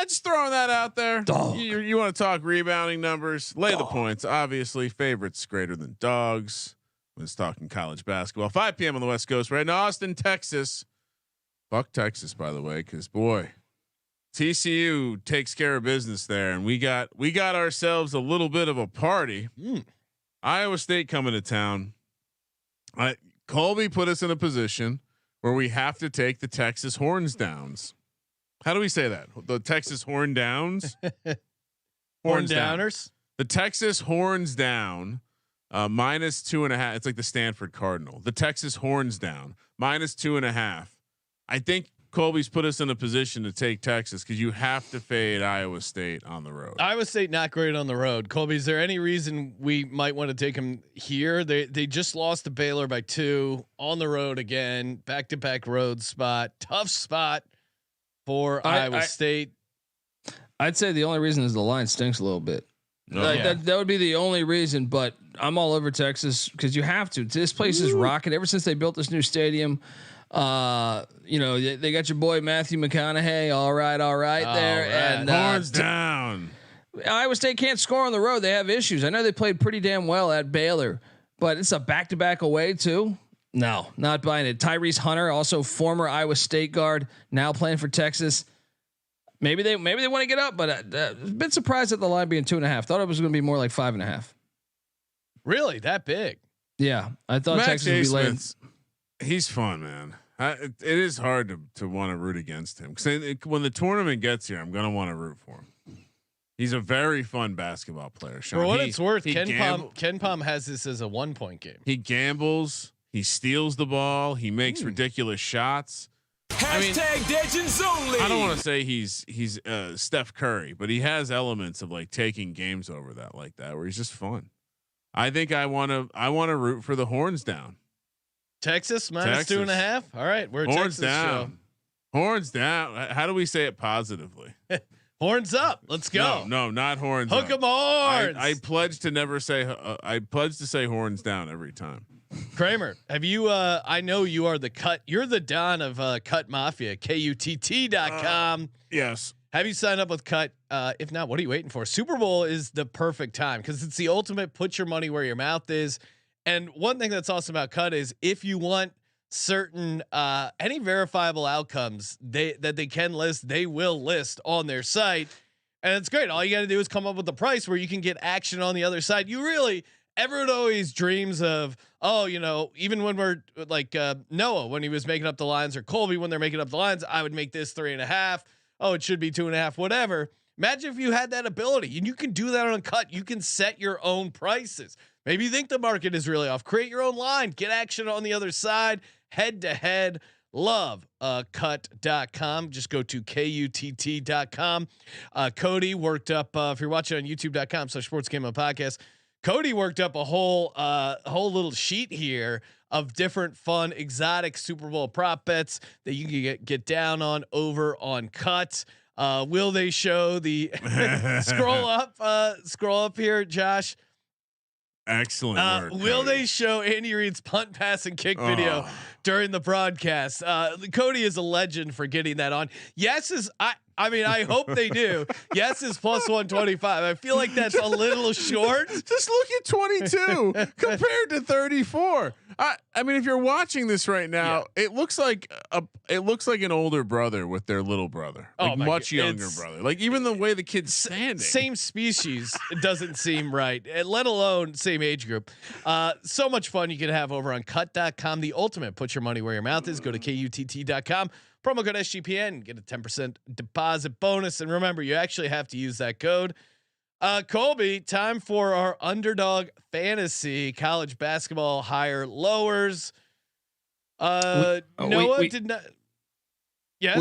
Just throwing that out there. You want to talk rebounding numbers? Lay the points. Obviously, favorites greater than dogs. When it's talking college basketball. 5 p.m. on the West Coast, right now, Austin, Texas. Fuck Texas, by the way, because boy, TCU takes care of business there, and we got ourselves a little bit of a party. Iowa State coming to town. Colby put us in a position where we have to take the Texas Horns Downs. How do we say that? The Texas Horn Downs? Horn Downers? The Texas Horns Down -2.5. It's like the Stanford Cardinal. The Texas Horns down -2.5. I think Colby's put us in a position to take Texas because you have to fade Iowa State on the road. Iowa State not great on the road. Colby, is there any reason we might want to take them here? They just lost to Baylor by 2 on the road again, back-to-back road spot, tough spot for Iowa State. I'd say the only reason is the line stinks a little bit. No. That would be the only reason, but I'm all over Texas because you have to. This place is rocking ever since they built this new stadium. They got your boy Matthew McConaughey. All right there. And Horns down. Iowa State can't score on the road. They have issues. I know they played pretty damn well at Baylor, but it's a back-to-back away too. No, not buying it. Tyrese Hunter, also former Iowa State guard, now playing for Texas. Maybe they want to get up, but a bit surprised at the line being 2.5. Thought it was going to be more like 5.5. Really, that big? Yeah, I thought Max Texas would be late. He's fun, man. It is hard to want to root against him because when the tournament gets here, I'm gonna want to root for him. He's a very fun basketball player. Sean. For what it's worth, Ken Pom has this as a 1-point game. He gambles. He steals the ball. He makes ridiculous shots. Legends only. I don't want to say he's Steph Curry, but he has elements of like taking games over that like that where he's just fun. I think I want to root for the Horns down. Texas -2.5. All right, we're Horns Texas down. Show. Horns down. How do we say it positively? Horns up. Let's go. No, not horns. Hook up. 'em horns. I pledge to never say. I pledge to say horns down every time. Kramer, have you? I know you are the cut. You're the Don of Cut Mafia. KUTT.com. Yes. Have you signed up with Cut? If not, what are you waiting for? Super Bowl is the perfect time because it's the ultimate. Put your money where your mouth is. And one thing that's awesome about Cut is if you want certain any verifiable outcomes that they can list, they will list on their site, and it's great. All you got to do is come up with a price where you can get action on the other side. Everyone always dreams of, even when we're like Noah when he was making up the lines, or Colby when they're making up the lines, I would make this 3.5. Oh, it should be 2.5. Whatever. Imagine if you had that ability, and you can do that on Cut. You can set your own prices. Maybe you think the market is really off. Create your own line. Get action on the other side. Head to head. Love cut.com. Just go to KUTT.com. Cody worked up, if you're watching on youtube.com/sportsgamepodcast, Cody worked up a whole little sheet here of different fun, exotic Super Bowl prop bets that you can get down on over on Cut. Will they show the scroll up here, Josh? Excellent work. Will they show Andy Reid's punt, pass, and kick video during the broadcast? Cody is a legend for getting that on. Yes is I hope they do. Yes is +125. I feel like that's a little short. Just look at 22 compared to 34. I mean, if you're watching this right now, it looks like an older brother with their little brother, like much younger brother. Like even the way the kid's standing, same species, it doesn't seem right. Let alone same age group. So much fun you can have over on Cut.com. The ultimate. Put your money where your mouth is. Go to KUTT.com. Promo code SGPN. Get a 10% deposit bonus, and remember, you actually have to use that code. Colby, time for our underdog fantasy college basketball higher lowers. Noah did not. Yes, I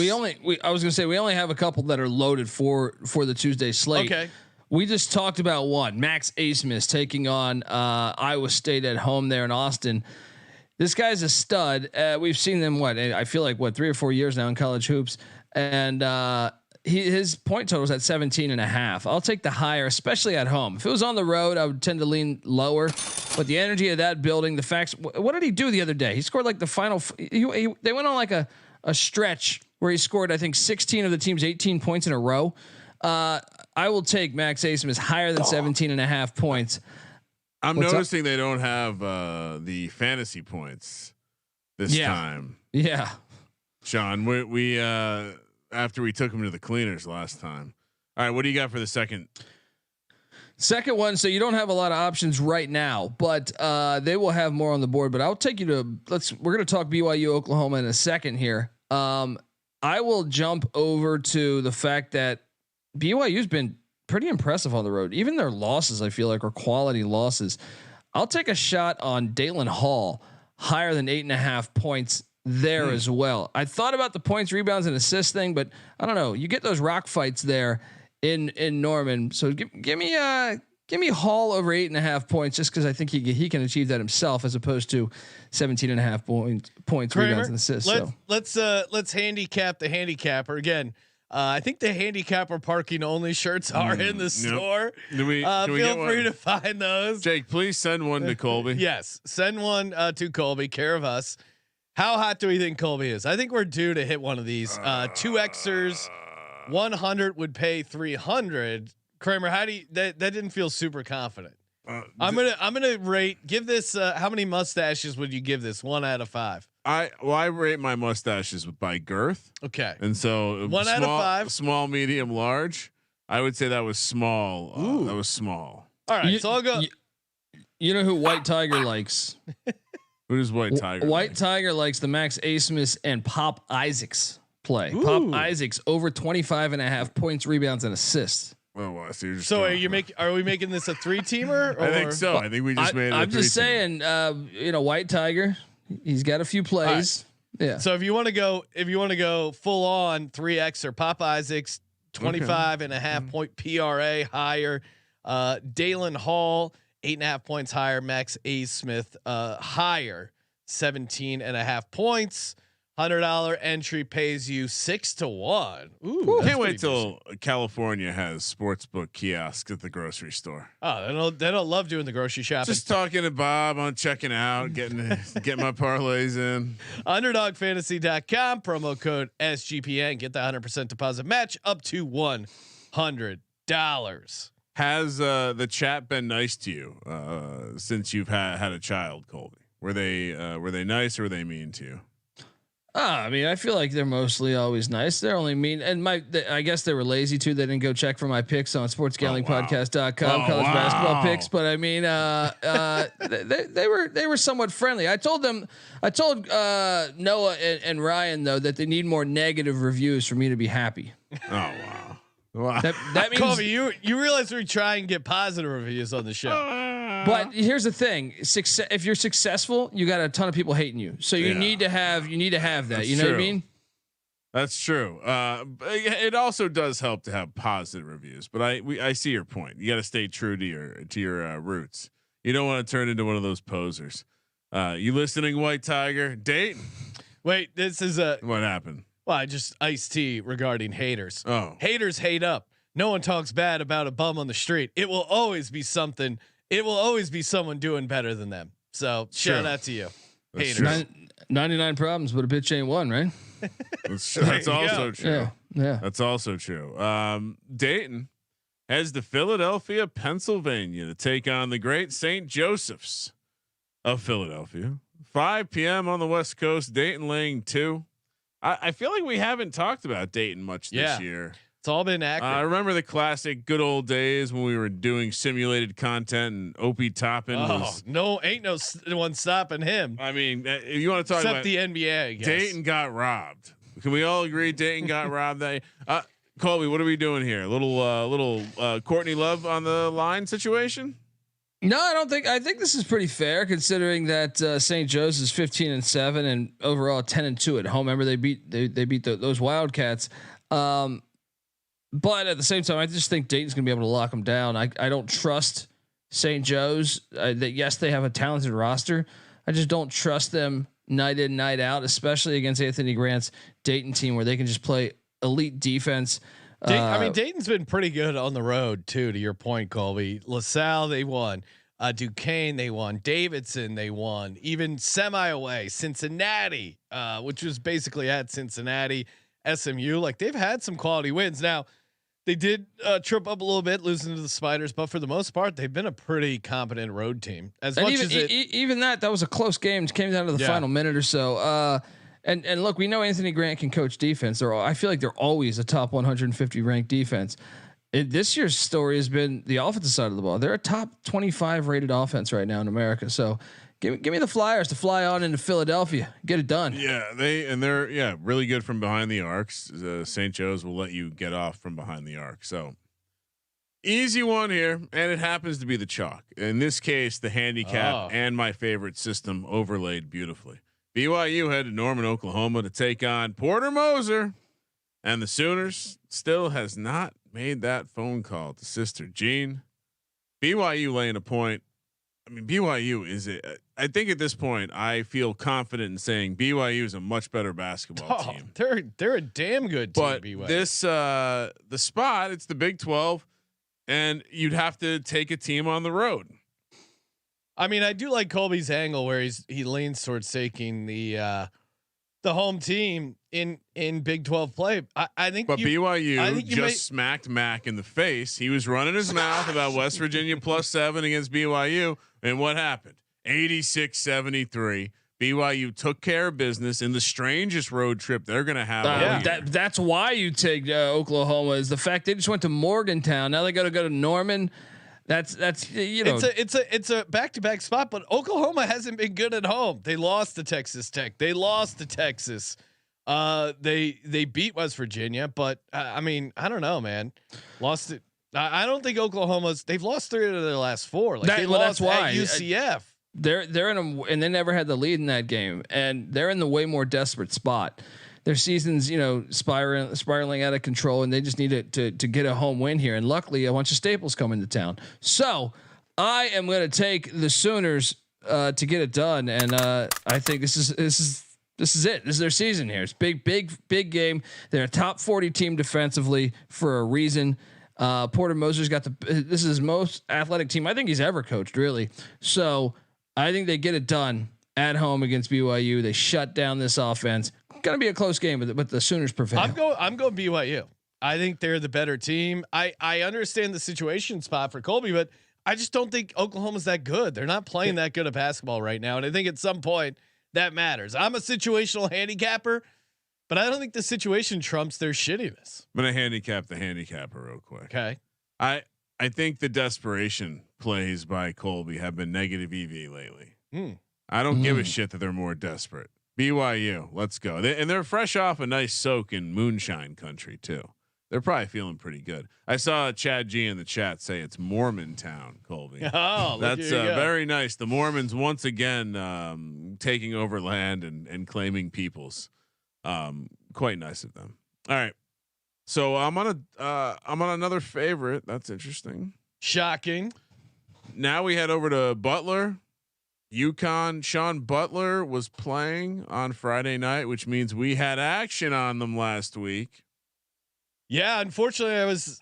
was going to say we only have a couple that are loaded for the Tuesday slate. Okay, we just talked about one. Max Asmus taking on Iowa State at home there in Austin. This guy's a stud. We've seen them I feel like 3 or 4 years now in college hoops, and his point total is at 17.5. I'll take the higher, especially at home. If it was on the road, I would tend to lean lower. But the energy of that building, the facts. What did he do the other day? He scored like the final. They went on like a stretch where he scored, I think, 16 of the team's 18 points in a row. I will take Max Asmus higher than 17.5 points. I'm noticing they don't have the fantasy points this time. Yeah, Sean, we after we took him to the cleaners last time. All right, what do you got for the second one? So you don't have a lot of options right now, but they will have more on the board. But I'll take you to we're going to talk BYU Oklahoma in a second here. I will jump over to the fact that BYU's been pretty impressive on the road. Even their losses, I feel like, are quality losses. I'll take a shot on Dayton Hall higher than 8.5 points there as well. I thought about the points, rebounds, and assists thing, but I don't know. You get those rock fights there in Norman. So give me Hall over 8.5 points, just because I think he can achieve that himself, as opposed to 17.5 points, Kramer, rebounds, and assists. Let's handicap the handicapper again. I think the handicapper parking only shirts are in the store. Can we feel free to find those. Jake, please send one to Colby. Yes, send one to Colby, care of us. How hot do we think Colby is? I think we're due to hit one of these. 2Xers, 100 would pay 300. Kramer, how do you, that didn't feel super confident. I'm gonna give this. How many mustaches would you give this? 1 out of 5. I rate my mustaches by girth. Okay. And so 1 out of 5. Small, medium, large. I would say that was small. That was small. All right. So I'll go. You know who White Tiger likes? Who does White Tiger? White Tiger likes the Max Asmus and Pop Isaacs play. Ooh. Pop Isaacs over 25.5 points, rebounds, and assists. Oh, so are we making this a 3-teamer? I think so. I think we just made it. I'm just saying, White Tiger, he's got a few plays. Right. Yeah. So if you want to go full on 3X or Pop Isaacs, 25.5 point PRA higher, Dayton Hall 8.5 points higher, Max A. Smith higher, 17.5 points. $100 entry pays you 6 to 1. Ooh, can't wait till California has sportsbook kiosks at the grocery store. Oh, they don't love doing the grocery shopping. Just talking to Bob on checking out, getting my parlays in. UnderdogFantasy.com, promo code SGPN, get the 100% deposit match up to $100. Has the chat been nice to you since you've had a child, Colby? Were they nice or were they mean to you? I mean, I feel like they're mostly always nice. They're only mean, and I guess they were lazy too. They didn't go check for my picks on sportsgamblingpodcast.com, college basketball picks. But I mean, they were somewhat friendly. I told Noah and Ryan though that they need more negative reviews for me to be happy. Oh wow. Wow. That means Colby, you realize we try and get positive reviews on the show. But here's the thing: if you're successful, you got a ton of people hating you. So you need to have that. That's you know true. what I mean? That's true. It also does help to have positive reviews. But I see your point. You got to stay true to your roots. You don't want to turn into one of those posers. You listening, White Tiger? Dayton? Wait, this is what happened? Well, I just iced tea regarding haters. Oh, haters hate up. No one talks bad about a bum on the street. It will always be something. It will always be someone doing better than them. So shout out to you, haters. 99 problems, but a bitch ain't one, right? That's also true. Yeah, that's also true. Dayton heads to Philadelphia, Pennsylvania to take on the great St. Joseph's of Philadelphia. 5 p.m. on the West Coast. Dayton laying 2. I feel like we haven't talked about Dayton much this year. It's all been Akron. I remember the classic good old days when we were doing simulated content and Opie Toppin was ain't no one stopping him. I mean, if you want to talk except about the NBA, I guess. Dayton got robbed. Can we all agree Dayton got robbed? Colby, what are we doing here? A little Courtney Love on the line situation? No, I don't think. I think this is pretty fair considering that St. Joe's is 15-7 and overall 10-2 at home. Remember they beat those Wildcats. But at the same time, I just think Dayton's gonna be able to lock them down. I don't trust St. Joe's. That yes, they have a talented roster. I just don't trust them night in, night out, especially against Anthony Grant's Dayton team, where they can just play elite defense. I mean, Dayton's been pretty good on the road too. To your point, Colby, LaSalle they won, Duquesne they won, Davidson they won, even semi away Cincinnati, which was basically at Cincinnati, SMU. Like they've had some quality wins. Now they did trip up a little bit losing to the Spiders, but for the most part, they've been a pretty competent road team. As much as even that was a close game. It came down to the final minute or so. And look, we know Anthony Grant can coach defense. I feel like they're always a top 150 ranked defense. This year's story has been the offensive side of the ball. They're a top 25 rated offense right now in America. So give me the Flyers to fly on into Philadelphia, get it done. Yeah, they're really good from behind the arcs. St. Joe's will let you get off from behind the arc. So Easy one here, and it happens to be the chalk. In this case, the handicap and my favorite system overlaid beautifully. BYU head to Norman, Oklahoma to take on Porter Moser, and the Sooners still has not made that phone call to Sister Jean. BYU laying a point. I mean, BYU is I think at this point I feel confident in saying BYU is a much better basketball team. They're a damn good team. But BYU. this the spot, it's the Big 12, and you'd have to take a team on the road. I mean, I do like Colby's angle where he leans towards taking the home team in Big 12 play. I think, but BYU just smacked Mac in the face. He was running his mouth about West Virginia +7 against BYU, and what happened? 86-73. BYU took care of business in the strangest road trip they're going to have. That's why you take Oklahoma, is the fact they just went to Morgantown. Now they got to go to Norman. That's it's a back-to-back spot, but Oklahoma hasn't been good at home. They lost to Texas Tech. They lost to Texas. They beat West Virginia, but I mean, I don't know, man. Lost it. I don't think they've lost 3 out of their last 4. Like that's why at UCF. They're in and they never had the lead in that game, and they're in the way more desperate spot. Their season's spiraling out of control, and they just need to get a home win here. And luckily, a bunch of staples come into town. So I am going to take the Sooners to get it done, and I think this is it. This is their season here. It's big game. They're a top 40 team defensively for a reason. Porter Moser's got this is his most athletic team I think he's ever coached, really. So I think they get it done at home against BYU. They shut down this offense. Going to be a close game, but the Sooners prevail. I'm going BYU. I think they're the better team. I understand the situation spot for Colby, but I just don't think Oklahoma's that good. They're not playing that good of basketball right now, and I think at some point that matters. I'm a situational handicapper, but I don't think the situation trumps their shittiness. I'm gonna handicap the handicapper real quick. Okay. I think the desperation plays by Colby have been negative EV lately. I don't give a shit that they're more desperate. BYU, let's go. They're fresh off a nice soak in moonshine country too. They're probably feeling pretty good. I saw Chad G in the chat say it's Mormon town, Colby. Oh, that's very nice. The Mormons once again taking over land and claiming peoples. Quite nice of them. All right, so I'm on another favorite. That's interesting. Shocking. Now we head over to Butler. UConn. Sean Butler was playing on Friday night, which means we had action on them last week. Yeah, unfortunately,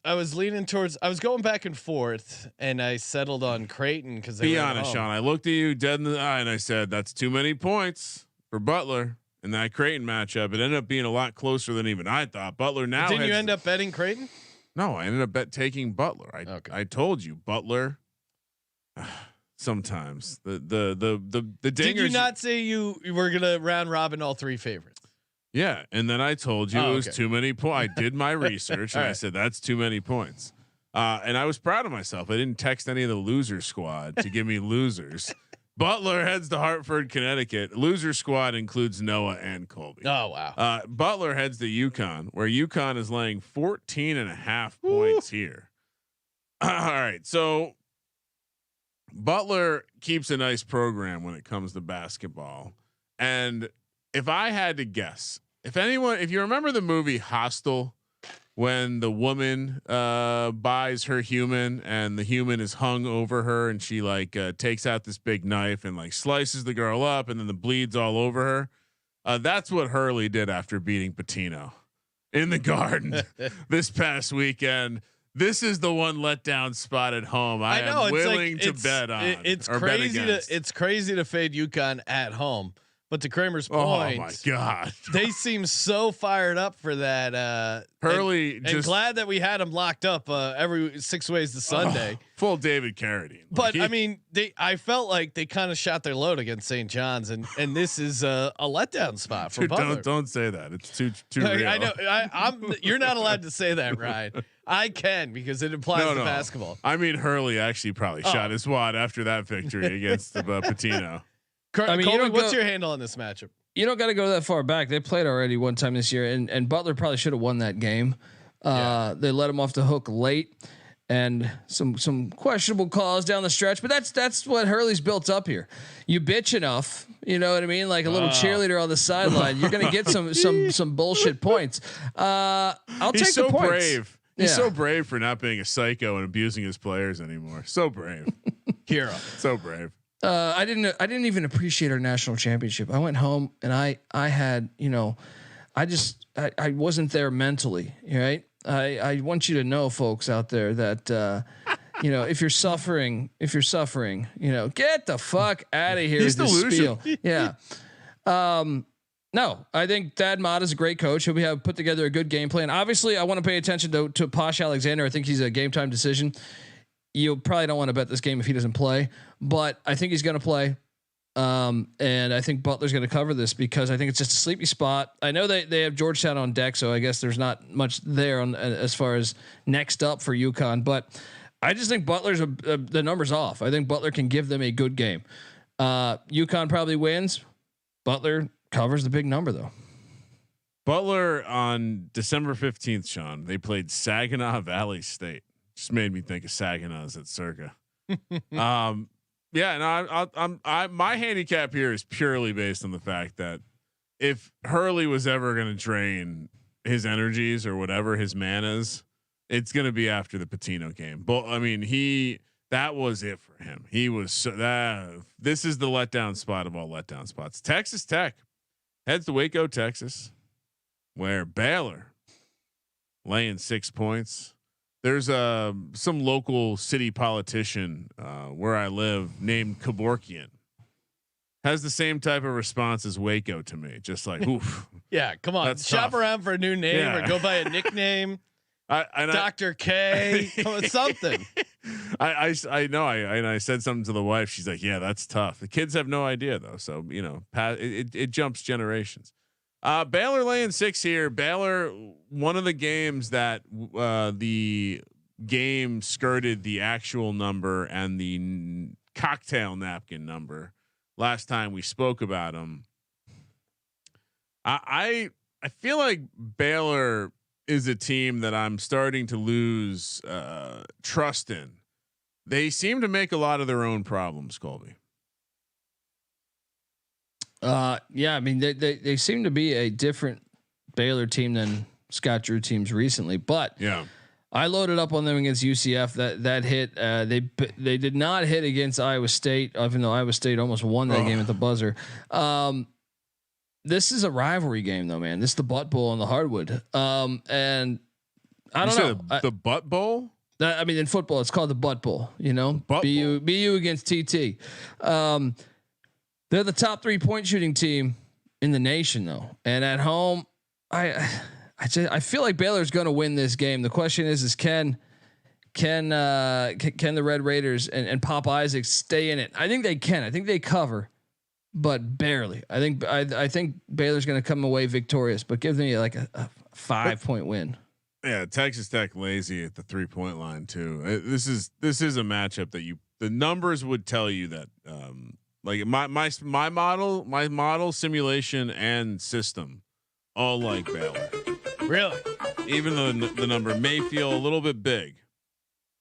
I was leaning towards. I was going back and forth, and I settled on Creighton because. Be honest, Sean. I looked at you dead in the eye, and I said, "That's too many points for Butler in that Creighton matchup." It ended up being a lot closer than even I thought. Butler now. Didn't you end up betting Creighton? No, I ended up taking Butler. I told you Butler. Sometimes the dingers. Did you not say you were gonna round robin all 3 favorites? Yeah, and then I told you it was too many points. I did my research and right. I said that's too many points. And I was proud of myself. I didn't text any of the loser squad to give me losers. Butler heads to Hartford, Connecticut. Loser squad includes Noah and Colby. Oh wow. Butler heads to UConn, where UConn is laying 14.5 points here. All right, so Butler keeps a nice program when it comes to basketball. And if I had to guess, if you remember the movie Hostel, when the woman buys her human and the human is hung over her and she takes out this big knife and slices the girl up and then the bleeds all over her. That's what Hurley did after beating Pitino in the Garden this past weekend. This is the one letdown spot at home. I am willing to bet on. It's crazy to fade UConn at home, but to Kramer's point, oh my god, they seem so fired up for that. Hurley, and glad that we had him locked up every 6 ways to Sunday. Full David Carradine. But I mean, I felt like they kind of shot their load against St. John's, and this is a letdown spot for Butler. Don't say that. It's too real. I know. You're not allowed to say that, Ryan. I can because it implies the basketball. I mean, Hurley actually probably shot his wad after that victory against Pitino. I mean, Colby, what's your handle on this matchup? You don't got to go that far back. They played already one time this year, and Butler probably should have won that game. They let him off the hook late. and some questionable calls down the stretch. But that's what Hurley's built up here. You bitch enough, you know what I mean, like a little cheerleader on the sideline. You're gonna get some bullshit points. I'll take so the points. Brave. He's so brave for not being a psycho and abusing his players anymore. So brave, hero. So brave. I didn't even appreciate our national championship. I went home and I had, I wasn't there mentally. Right. I want you to know, folks out there, that if you're suffering, get the fuck out of here. He's with this delusional. spiel. Yeah. No, I think Thad Mott is a great coach. He'll have put together a good game plan. Obviously, I want to pay attention to Posh Alexander. I think he's a game time decision. You probably don't want to bet this game if he doesn't play, but I think he's going to play. And I think Butler's going to cover this because I think it's just a sleepy spot. I know they have Georgetown on deck, so I guess there's not much there on as far as next up for UConn. But I just think Butler's the number's off. I think Butler can give them a good game. UConn probably wins. Butler covers the big number though. Butler on December 15th, Sean, they played Saginaw Valley State. Just made me think of Saginaw's at Circa. Yeah, no, my handicap here is purely based on the fact that if Hurley was ever going to drain his energies or whatever his manas, it's going to be after the Patino game. But I mean, that was it for him. He was this is the letdown spot of all letdown spots. Texas Tech heads to Waco, Texas, where Baylor laying 6 points. There's some local city politician where I live named Kevorkian. Has the same type of response as Waco to me. Just like, oof. Yeah, come on. Shop tough. Around for a new name or go by a nickname. Dr. K, something. I know. I said something to the wife. She's like, yeah, that's tough. The kids have no idea though. So, it jumps generations. Baylor laying 6 here. Baylor, one of the games that the game skirted the actual number and the cocktail napkin number last time we spoke about them. I feel like Baylor is a team that I'm starting to lose trust in. They seem to make a lot of their own problems, Colby. Yeah, I mean they seem to be a different Baylor team than Scott Drew teams recently, but yeah, I loaded up on them against UCF. That hit. They did not hit against Iowa State, even though Iowa State almost won that game at the buzzer. This is a rivalry game though, man. This is the Butt Bowl on the hardwood. And I don't know the Butt Bowl. I mean, in football, it's called the Butt Bowl. BU against TT. They're the top 3-point shooting team in the nation, though, and at home, I feel like Baylor's going to win this game. The question is can the Red Raiders and Pop Isaac stay in it? I think they can. I think they cover, but barely. I think Baylor's going to come away victorious, but give me like a 5-point win. Yeah, Texas Tech lazy at the 3-point line too. This is a matchup that the numbers would tell you that. Like my model simulation and system all like Baylor. Really? Even though the number may feel a little bit big.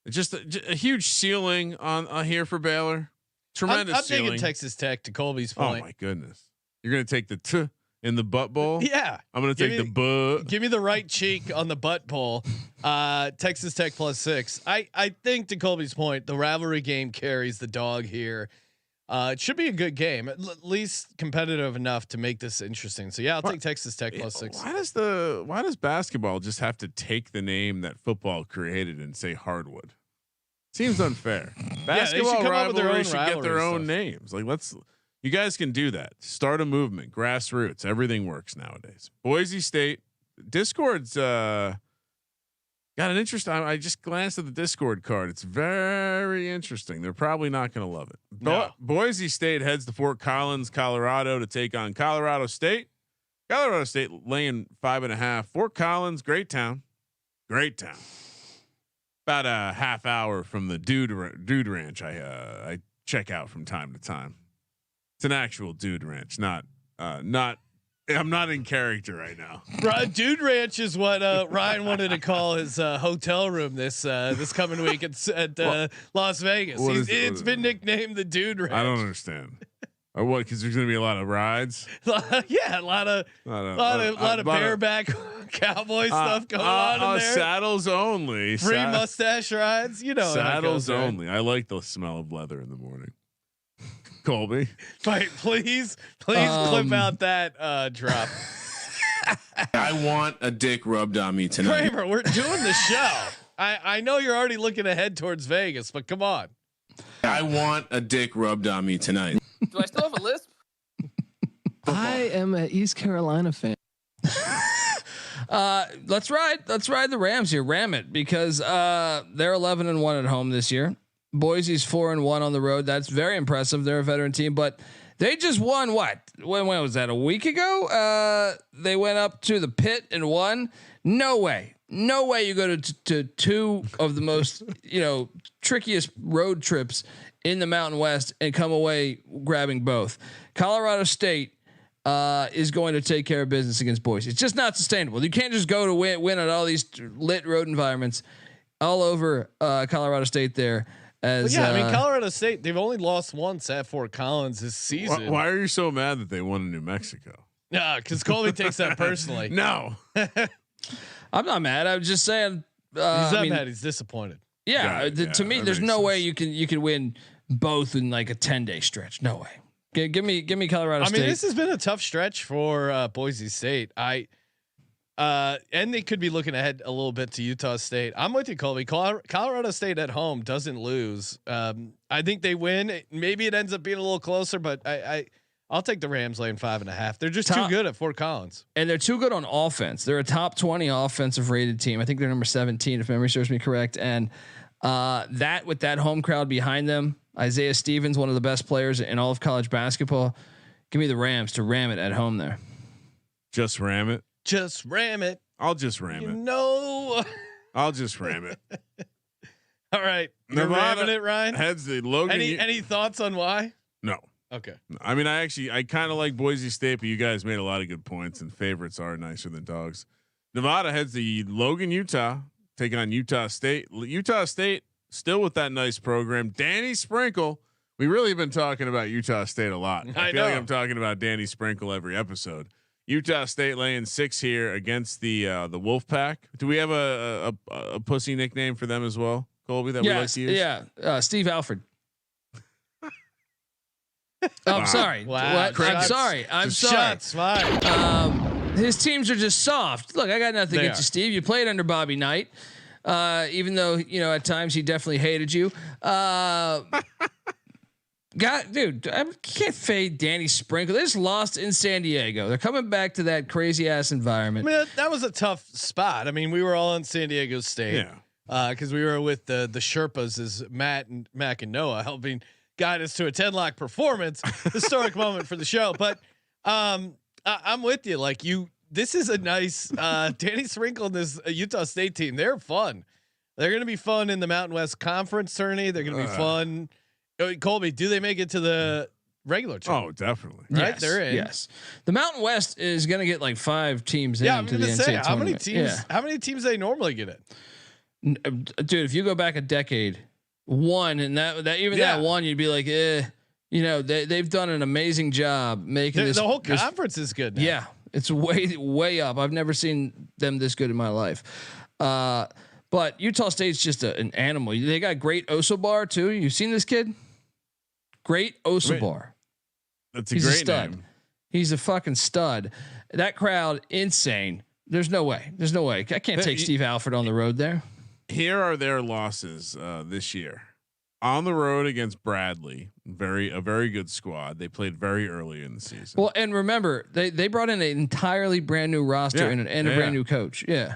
It's just a huge ceiling on here for Baylor. Tremendous I'm ceiling. taking Texas Tech to Colby's point. Oh my goodness. You're going to take the T in the Butt Bowl? Yeah. I'm going to take the butt. Give me the right cheek on the Butt Bowl. Texas Tech +6. I think to Colby's point, the rivalry game carries the dog here. It should be a good game, at least competitive enough to make this interesting. So yeah, I'll take Texas Tech +6. Why does basketball just have to take the name that football created and say hardwood? Seems unfair. Basketball rivalry should get their own names. Like you guys can do that. Start a movement, grassroots. Everything works nowadays. Boise State Discord's got an interest. I just glanced at the Discord card. It's very interesting. They're probably not going to love it. No. Boise State heads to Fort Collins, Colorado, to take on Colorado State. Colorado State laying 5.5. Fort Collins, great town. About a half hour from the dude ranch. I check out from time to time. It's an actual dude ranch, not I'm not in character right now. Dude Ranch is what Ryan wanted to call his hotel room this coming week at Las Vegas. It's been nicknamed the Dude Ranch. I don't understand. Or what? Because there's going to be a lot of rides. Yeah, a lot of bareback cowboy stuff going on in there. Saddles only. Free mustache rides. You know, saddles only. I like the smell of leather in the morning. Colby, wait, please clip out that drop. I want a dick rubbed on me tonight. Kramer, we're doing the show. I know you're already looking ahead towards Vegas, but come on. I want a dick rubbed on me tonight. Do I still have a lisp? I am an East Carolina fan. Let's ride the Rams here. Ram it, because they're 11-1 at home this year. Boise's 4-1 on the road. That's very impressive. They're a veteran team, but they just won what? When was that? A week ago? They went up to the pit and won. No way you go to two of the most trickiest road trips in the Mountain West and come away grabbing both. Colorado State is going to take care of business against Boise. It's just not sustainable. You can't just go to win at all these lit road environments all over Colorado State there. Colorado State, they've only lost once at Fort Collins this season. Why are you so mad that they won in New Mexico? Yeah, because Colby takes that personally. No, I'm not mad. I was just saying. He's not mad. He's disappointed. Yeah, to me, there's no way you can win both in like a 10-day stretch. No way. Give me Colorado State. I mean, this has been a tough stretch for Boise State. And they could be looking ahead a little bit to Utah State. I'm with you, Colby. Colorado State at home doesn't lose. I think they win. Maybe it ends up being a little closer, but I'll take the Rams laying 5.5. They're just too good at Fort Collins, and they're too good on offense. They're a top 20 offensive rated team. I think they're number 17, if memory serves me correct. And that with that home crowd behind them, Isaiah Stevens, one of the best players in all of college basketball. Give me the Rams to ram it at home there. Just ram it. Just ram it. I'll just ram it. No, I'll just ram it. All right, you're ramming it, Ryan. Heads the Logan. Any thoughts on why? No. Okay. I mean, I kind of like Boise State, but you guys made a lot of good points, and favorites are nicer than dogs. Nevada heads the Logan, Utah, taking on Utah State. Utah State still with that nice program. Danny Sprinkle. We really have been talking about Utah State a lot. I feel like I'm talking about Danny Sprinkle every episode. Utah State laying 6 here against the Wolfpack. Do we have a pussy nickname for them as well, Colby? That we like to use? Yeah, Steve Alford. I'm sorry. Wow. I'm sorry. Shots fired. His teams are just soft. Look, I got nothing against you, Steve. You played under Bobby Knight, even though at times he definitely hated you. Dude, I can't fade Danny Sprinkle. They just lost in San Diego. They're coming back to that crazy ass environment. I mean, that was a tough spot. I mean, we were all in San Diego State, because we were with the Sherpas, as Mac and Noah, helping guide us to a 10-lock performance. Historic moment for the show. But I'm with you. Like this is a nice Danny Sprinkle and this Utah State team. They're fun. They're going to be fun in the Mountain West Conference tourney. They're going to be fun. Colby, do they make it to the regular tournament? Oh, definitely. Right, yes, they're in. Yes, the Mountain West is going to get like 5 teams into the NCAA tournament. How many teams? How many teams they normally get in? Dude, if you go back a decade, one and that one, you'd be like, they've done an amazing job making the whole conference is good now. Yeah, it's way up. I've never seen them this good in my life. But Utah State's just an animal. They got great Osobor too. You've seen this kid? Great Osobor. That's a great name. He's a fucking stud. That crowd, insane. There's no way. I can't take Steve Alford on the road there. Here are their losses this year. On the road against Bradley, a very good squad. They played very early in the season. Well, and remember, they brought in an entirely brand new roster and a brand new coach. Yeah.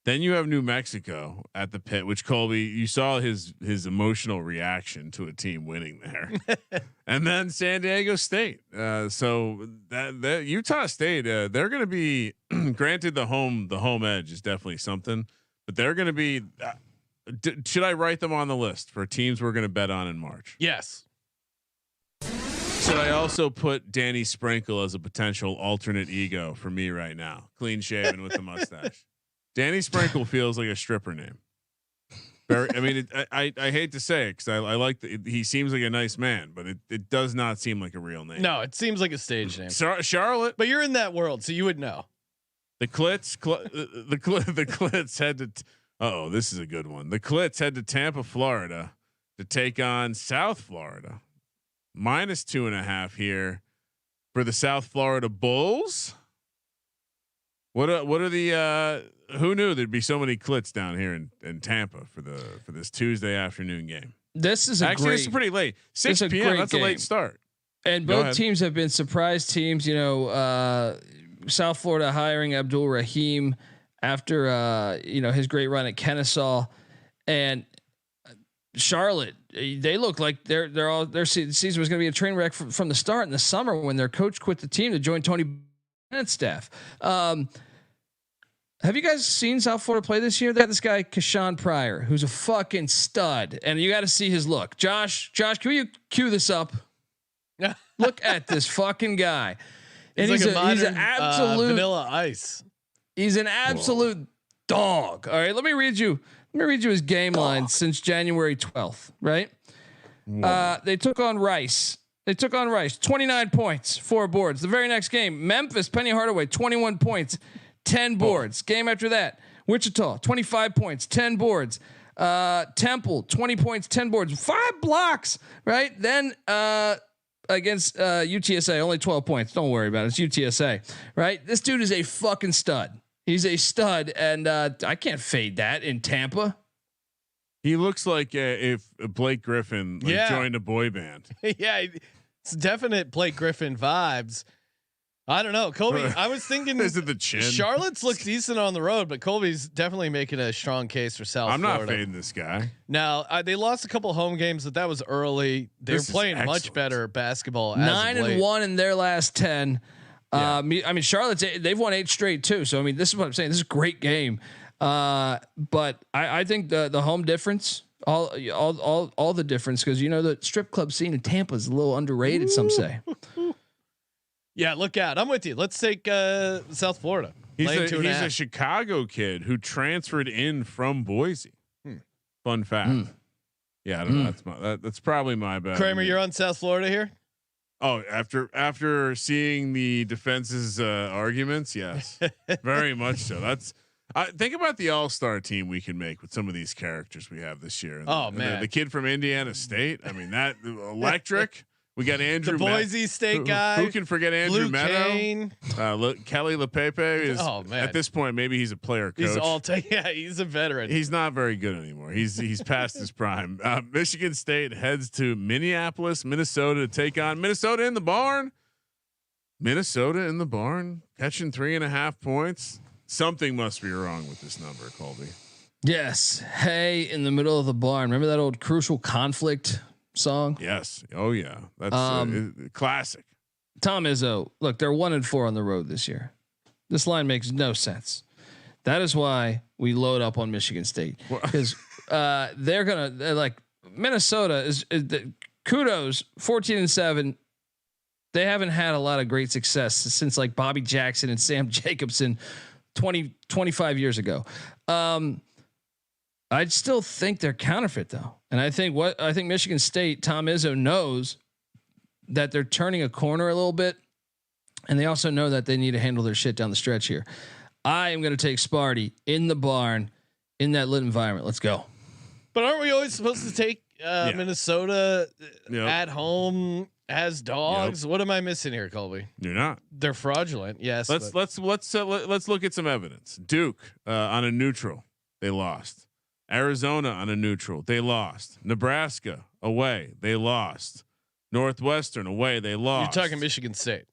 Then you have New Mexico at the pit, which Colby, you saw his emotional reaction to a team winning there, and then San Diego State. So that Utah State, they're going to be granted the home edge is definitely something, but they're going to be. Should I write them on the list for teams we're going to bet on in March? Yes. So should I also put Danny Sprinkle as a potential alternate ego for me right now? Clean shaven with the mustache. Danny Sprinkle feels like a stripper name. I mean, I hate to say it because I like he seems like a nice man, but it does not seem like a real name. No, it seems like a stage name. Charlotte, but you're in that world, so you would know. The Clits, the Clits head to. Oh, this is a good one. The Clits head to Tampa, Florida, to take on South Florida. -2.5 here for the South Florida Bulls. What are the who knew there'd be so many Clits down here in Tampa for this Tuesday afternoon game? This is it's pretty late. 6 p.m. That's game. A late start. And both teams have been surprise teams. You know, South Florida hiring Abdul Rahim after his great run at Kennesaw, and Charlotte. They look like their season was going to be a train wreck from the start in the summer when their coach quit the team to join Tony Bennett's staff. Have you guys seen South Florida play this year? They got this guy Kashawn Pryor, who's a fucking stud, and you got to see his look. Josh, can you cue this up? Look at this fucking guy, and he's an absolute Vanilla Ice. He's an absolute dog. All right, let me read you his game line since January 12th. Right? They took on Rice. 29 points, 4 boards. The very next game, Memphis, Penny Hardaway, 21 points, 10 boards. Game after that, Wichita, 25 points, 10 boards. Temple, 20 points, 10 boards, 5 blocks. Right? Then against UTSA, only 12 points. Don't worry about it. It's UTSA. Right? This dude is a fucking stud. He's a stud, and I can't fade that in Tampa. He looks like if Blake Griffin joined a boy band. Yeah, it's definite Blake Griffin vibes. I don't know, Colby. I was thinking, is it the chin? Charlotte's looks decent on the road, but Colby's definitely making a strong case for South Florida. I'm not fading this guy. Now they lost a couple home games, but that was early. They were playing much better basketball. 9-1 in their last 10. Yeah. I mean, Charlotte's they've won 8 straight too. So I mean, this is what I'm saying. This is a great game. But I think the home difference, all the difference, because the strip club scene in Tampa is a little underrated. Some say. Yeah, look out! I'm with you. Let's take South Florida. He's a Chicago kid who transferred in from Boise. Fun fact. Yeah, I don't know. That's probably my bad. Kramer, you're on South Florida here. Oh, after seeing the defense's arguments, yes, very much so. That's think about the all-star team we can make with some of these characters we have this year. Man, the kid from Indiana State. I mean, that electric. We got Andrew, the Boise State guy. Who can forget Andrew Meadow? Kelly LePepe is. Oh man! At this point, maybe he's a player coach. He's a veteran. He's not very good anymore. He's past his prime. Michigan State heads to Minneapolis, Minnesota to take on Minnesota in the barn. Minnesota in the barn, catching 3.5 points. Something must be wrong with this number, Colby. Yes. Hey, in the middle of the barn. Remember that old Crucial Conflict song? Yes. Oh yeah. That's classic. Tom Izzo, look, they're 1-4 on the road this year. This line makes no sense. That is why we load up on Michigan State, because they're like Minnesota is kudos 14-7. They haven't had a lot of great success since like Bobby Jackson and Sam Jacobson 25 years ago. I still think they're counterfeit though. And I think Michigan State, Tom Izzo knows that they're turning a corner a little bit. And they also know that they need to handle their shit down the stretch here. I am going to take Sparty in the barn in that lit environment. Let's go. But aren't we always supposed to take Minnesota at home as dogs? Yep. What am I missing here, Colby? You're not. They're fraudulent. Yes. Let's look at some evidence. Duke on a neutral, they lost. Arizona on a neutral, they lost. Nebraska away, they lost. Northwestern away, they lost. You're talking Michigan State.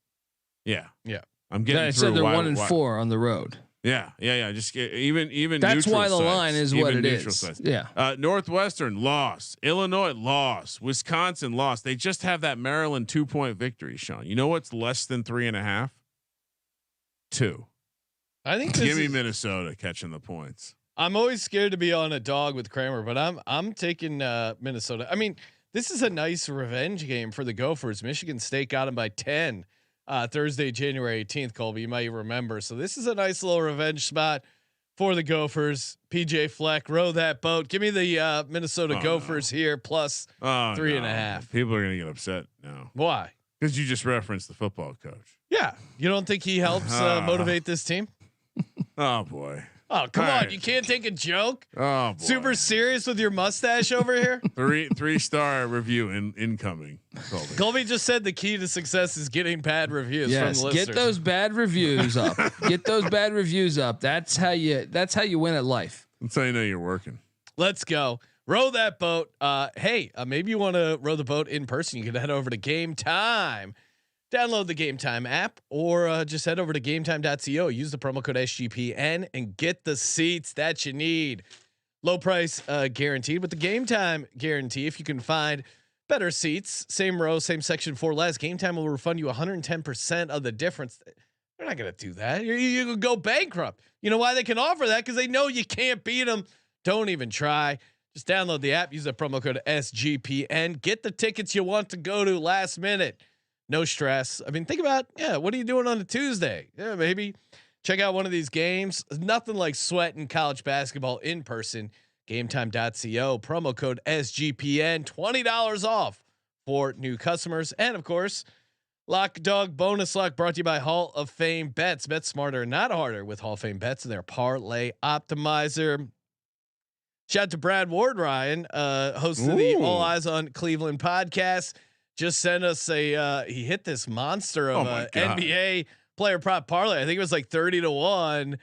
Yeah. I'm I getting through. said they're 1-4 on the road. Yeah. Just even. That's why the sites, line is what it is. Sites. Yeah. Northwestern lost. Illinois lost. Wisconsin lost. They just have that Maryland 2-point victory. Sean, you know what's less than 3.5? 2. I think. Give me Minnesota catching the points. I'm always scared to be on a dog with Kramer, but I'm taking Minnesota. I mean, this is a nice revenge game for the Gophers. Michigan State got them by 10 Thursday, January 18th. Colby, you might remember. So this is a nice little revenge spot for the Gophers. PJ Fleck, row that boat. Give me the Minnesota Gophers here plus 3.5. People are gonna get upset now. Why? Because you just referenced the football coach. Yeah, you don't think he helps motivate this team? Oh boy. Oh come on! You can't take a joke. Oh boy. Super serious with your mustache over here. 3-star review incoming. Colby just said the key to success is getting bad reviews from the listeners. Get those bad reviews up. Get those bad reviews up. That's how you win at life. That's how you know you're working. Let's go. Row that boat. Hey, maybe you want to row the boat in person. You can head over to Game Time. Download the Game Time app or just head over to gametime.co. Use the promo code SGPN and get the seats that you need. Low price guaranteed with the Game Time guarantee. If you can find better seats, same row, same section for less, Game Time will refund you 110% of the difference. They're not going to do that. You could go bankrupt. You know why they can offer that? Because they know you can't beat them. Don't even try. Just download the app. Use the promo code SGPN. Get the tickets you want to go to last minute. No stress. I mean, think about, what are you doing on a Tuesday? Yeah, maybe check out one of these games. Nothing like sweating college basketball in person. GameTime.co, promo code SGPN, $20 off for new customers. And of course, Lock Dog Bonus Lock brought to you by Hall of Fame Bets. Bet smarter, not harder with Hall of Fame Bets and their parlay optimizer. Shout out to Brad Ward Ryan, host of the All Eyes on Cleveland podcast. Just sent us he hit this monster of NBA player prop parlay. I think it was like 30-1.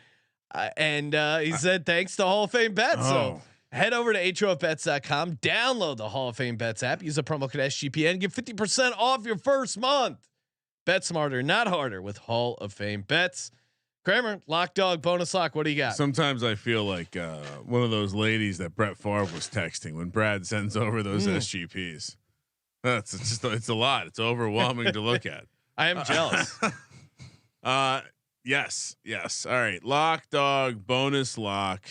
And he said, thanks to Hall of Fame Bets. So head over to HOFBets.com, download the Hall of Fame Bets app, use the promo code SGPN, get 50% off your first month. Bet smarter, not harder with Hall of Fame Bets. Kramer, Lock Dog Bonus Lock. What do you got? Sometimes I feel like one of those ladies that Brett Favre was texting when Brad sends over those SGPs. It's a lot. It's overwhelming to look at. I am jealous. Yes. All right. Lock Dog Bonus Lock.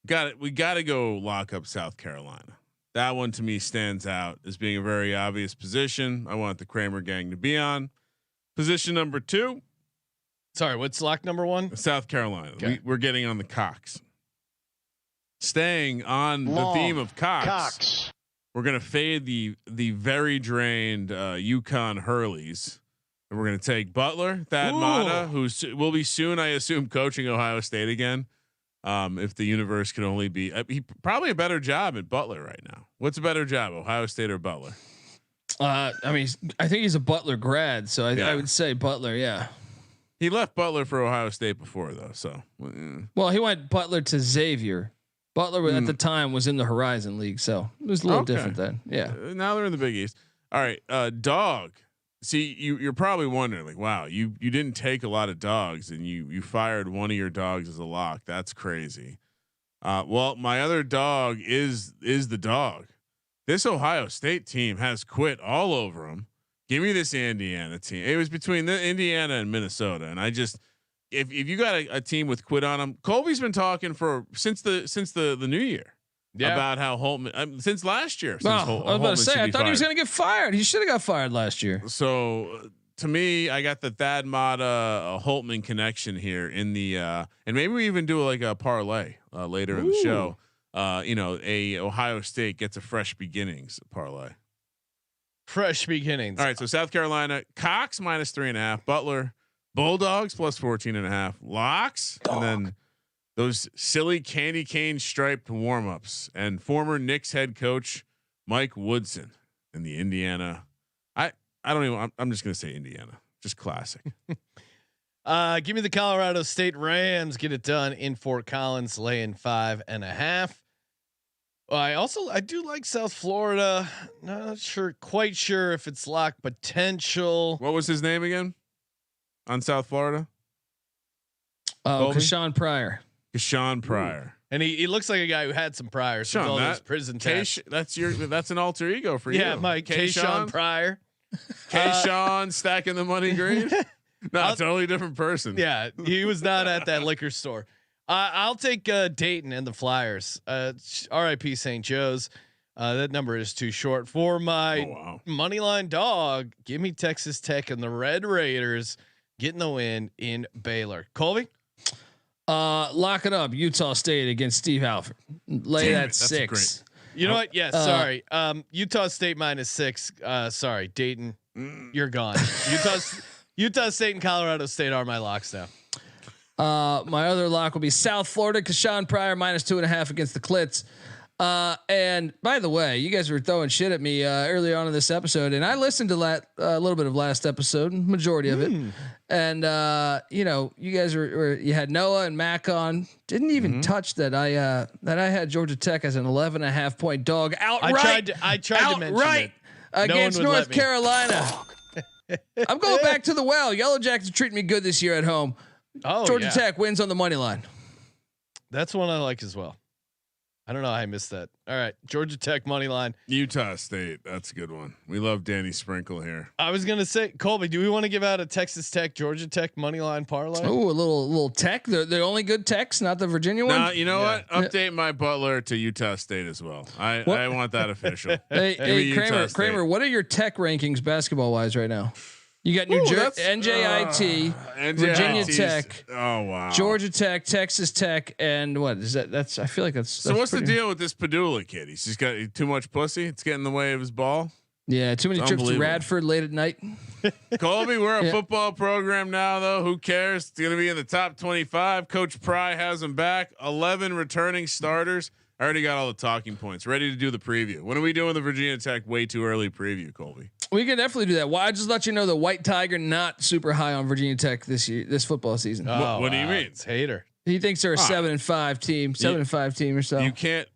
Got it. We got to go lock up South Carolina. That one to me stands out as being a very obvious position. I want the Kramer gang to be on. Position number 2. Sorry, what's lock number 1? South Carolina. Okay. We're getting on the Cox. Staying on the theme of Cox. We're gonna fade the very drained UConn Hurleys, and we're gonna take Butler, Thad Matta, who will be soon, I assume, coaching Ohio State again. If the universe could only be, he probably a better job at Butler right now. What's a better job, Ohio State or Butler? I mean, I think he's a Butler grad, so I would say Butler. Yeah. He left Butler for Ohio State before though, so. Well, he went Butler to Xavier. Butler at the time was in the Horizon League, so it was a little different then. Yeah. Now they're in the Big East. All right, dog. See, you're probably wondering, like, wow, you didn't take a lot of dogs, and you fired one of your dogs as a lock. That's crazy. Well, my other dog is the dog. This Ohio State team has quit all over them. Give me this Indiana team. It was between the Indiana and Minnesota, and I just. If you got a team with quit on them, Colby's been talking since the new year about how Holtmann since last year. I was about to say I thought he was going to get fired. He should have got fired last year. So to me, I got the Thad Matta Holtmann connection here in the and maybe we even do like a parlay later in the show. A Ohio State gets a fresh beginnings parlay. Fresh beginnings. All right, so South Carolina Cox -3.5, Butler. Bulldogs +14.5, locks, and then those silly candy cane striped warmups and former Knicks head coach Mike Woodson in the Indiana. I don't even. I'm just gonna say Indiana, just classic. Give me the Colorado State Rams. Get it done in Fort Collins, laying 5.5. I do like South Florida. Not quite sure if it's lock potential. What was his name again? On South Florida? Kashawn Pryor. Kashawn Pryor. And he looks like a guy who had some priors. Sean, all those prison tests. That's an alter ego for you. Yeah, Mike. Kashawn Pryor. Kashawn stacking the money green. No, totally different person. Yeah, he was not at that liquor store. I'll take Dayton and the Flyers. R.I.P. St. Joe's. That number is too short for my money line dog. Give me Texas Tech and the Red Raiders getting the win in Baylor. Colby, lock it up. Utah State against Steve Alford. Lay that 6. You know what? Yeah, sorry. Utah State -6. Sorry, Dayton, you're gone. Utah State and Colorado State are my locks now. My other lock will be South Florida because Sean Pryor -2.5 against the Clits. And by the way, you guys were throwing shit at me earlier on in this episode, and I listened to a little bit of last episode, majority of it. And you know, you guys you had Noah and Mac on. Didn't even touch that I had Georgia Tech as an 11.5 point dog outright. I tried to mention it against North Carolina. I'm going back to the well. Yellow Jackets are treating me good this year at home. Georgia Tech wins on the money line. That's one I like as well. I don't know how I missed that. All right, Georgia Tech money line. Utah State. That's a good one. We love Danny Sprinkle here. I was gonna say, Colby, do we want to give out a Texas Tech, Georgia Tech money line parlay? Oh, a little Tech. The only good Techs, not the Virginia one. No, you know what? Update my Butler to Utah State as well. I want that official. Hey Kramer, what are your Tech rankings basketball wise right now? You got New Jersey, NJIT, Virginia Tech, Georgia Tech, Texas Tech, and what is that? I feel like that's. So what's the deal with this Padula kid? He's just got too much pussy. It's getting in the way of his ball. Yeah, too many trips to Radford late at night. Colby, we're a football program now, though. Who cares? It's going to be in the top 25. Coach Pry has him back. 11 returning starters. I already got all the talking points. Ready to do the preview. When are we doing the Virginia Tech way too early preview, Colby? We can definitely do that. Well, I just let you know the White Tiger not super high on Virginia Tech this football season. What do you mean? It's hater. He thinks they're a 7-5 team, 7-5 team or so. You can't.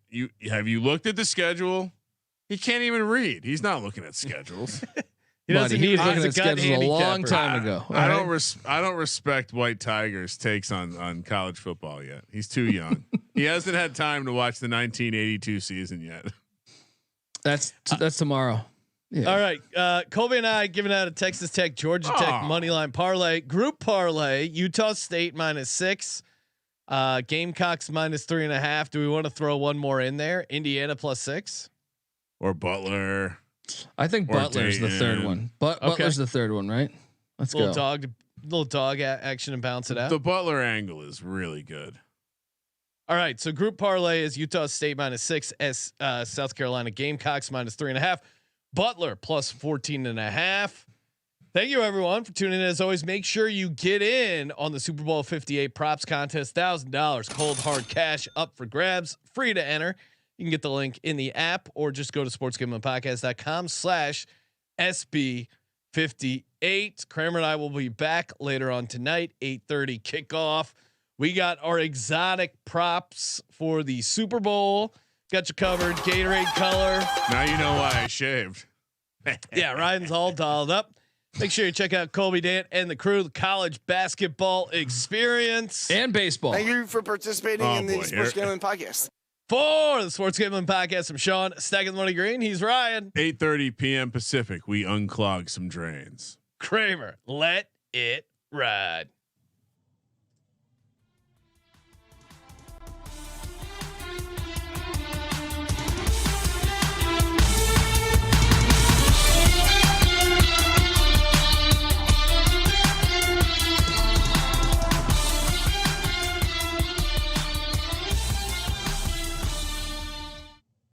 Have you looked at the schedule? He can't even read. He's not looking at schedules. He was looking at schedules a long time ago. I don't respect White Tiger's takes on college football yet. He's too young. He hasn't had time to watch the 1982 season yet. That's tomorrow. Yeah. All right, Colby and I giving out a Texas Tech, Georgia Tech money line parlay, group parlay. Utah State -6, Gamecocks -3.5. Do we want to throw one more in there? Indiana +6 or Butler? I think Butler's the third one. Butler's the third one, right? Let's go. Little dog action and bounce it out. The Butler angle is really good. All right, so group parlay is Utah State -6, South Carolina Gamecocks -3.5. Butler +14.5. Thank you everyone for tuning in. As always, make sure you get in on the Super Bowl 58 props contest. $1,000 cold hard cash up for grabs, free to enter. You can get the link in the app or just go to sportsgamblingpodcast.com/SB58. Kramer and I will be back later on tonight, 8:30 kickoff. We got our exotic props for the Super Bowl. Got you covered. Gatorade color. Now you know why I shaved. Yeah, Ryan's all dialed up. Make sure you check out Colby Dant and the crew, the college basketball experience and baseball. Thank you for participating in the Sports Gambling Podcast. For the Sports Gambling Podcast, I'm Sean, stacking the money green. He's Ryan. 8:30 p.m. Pacific. We unclog some drains. Kramer, let it ride.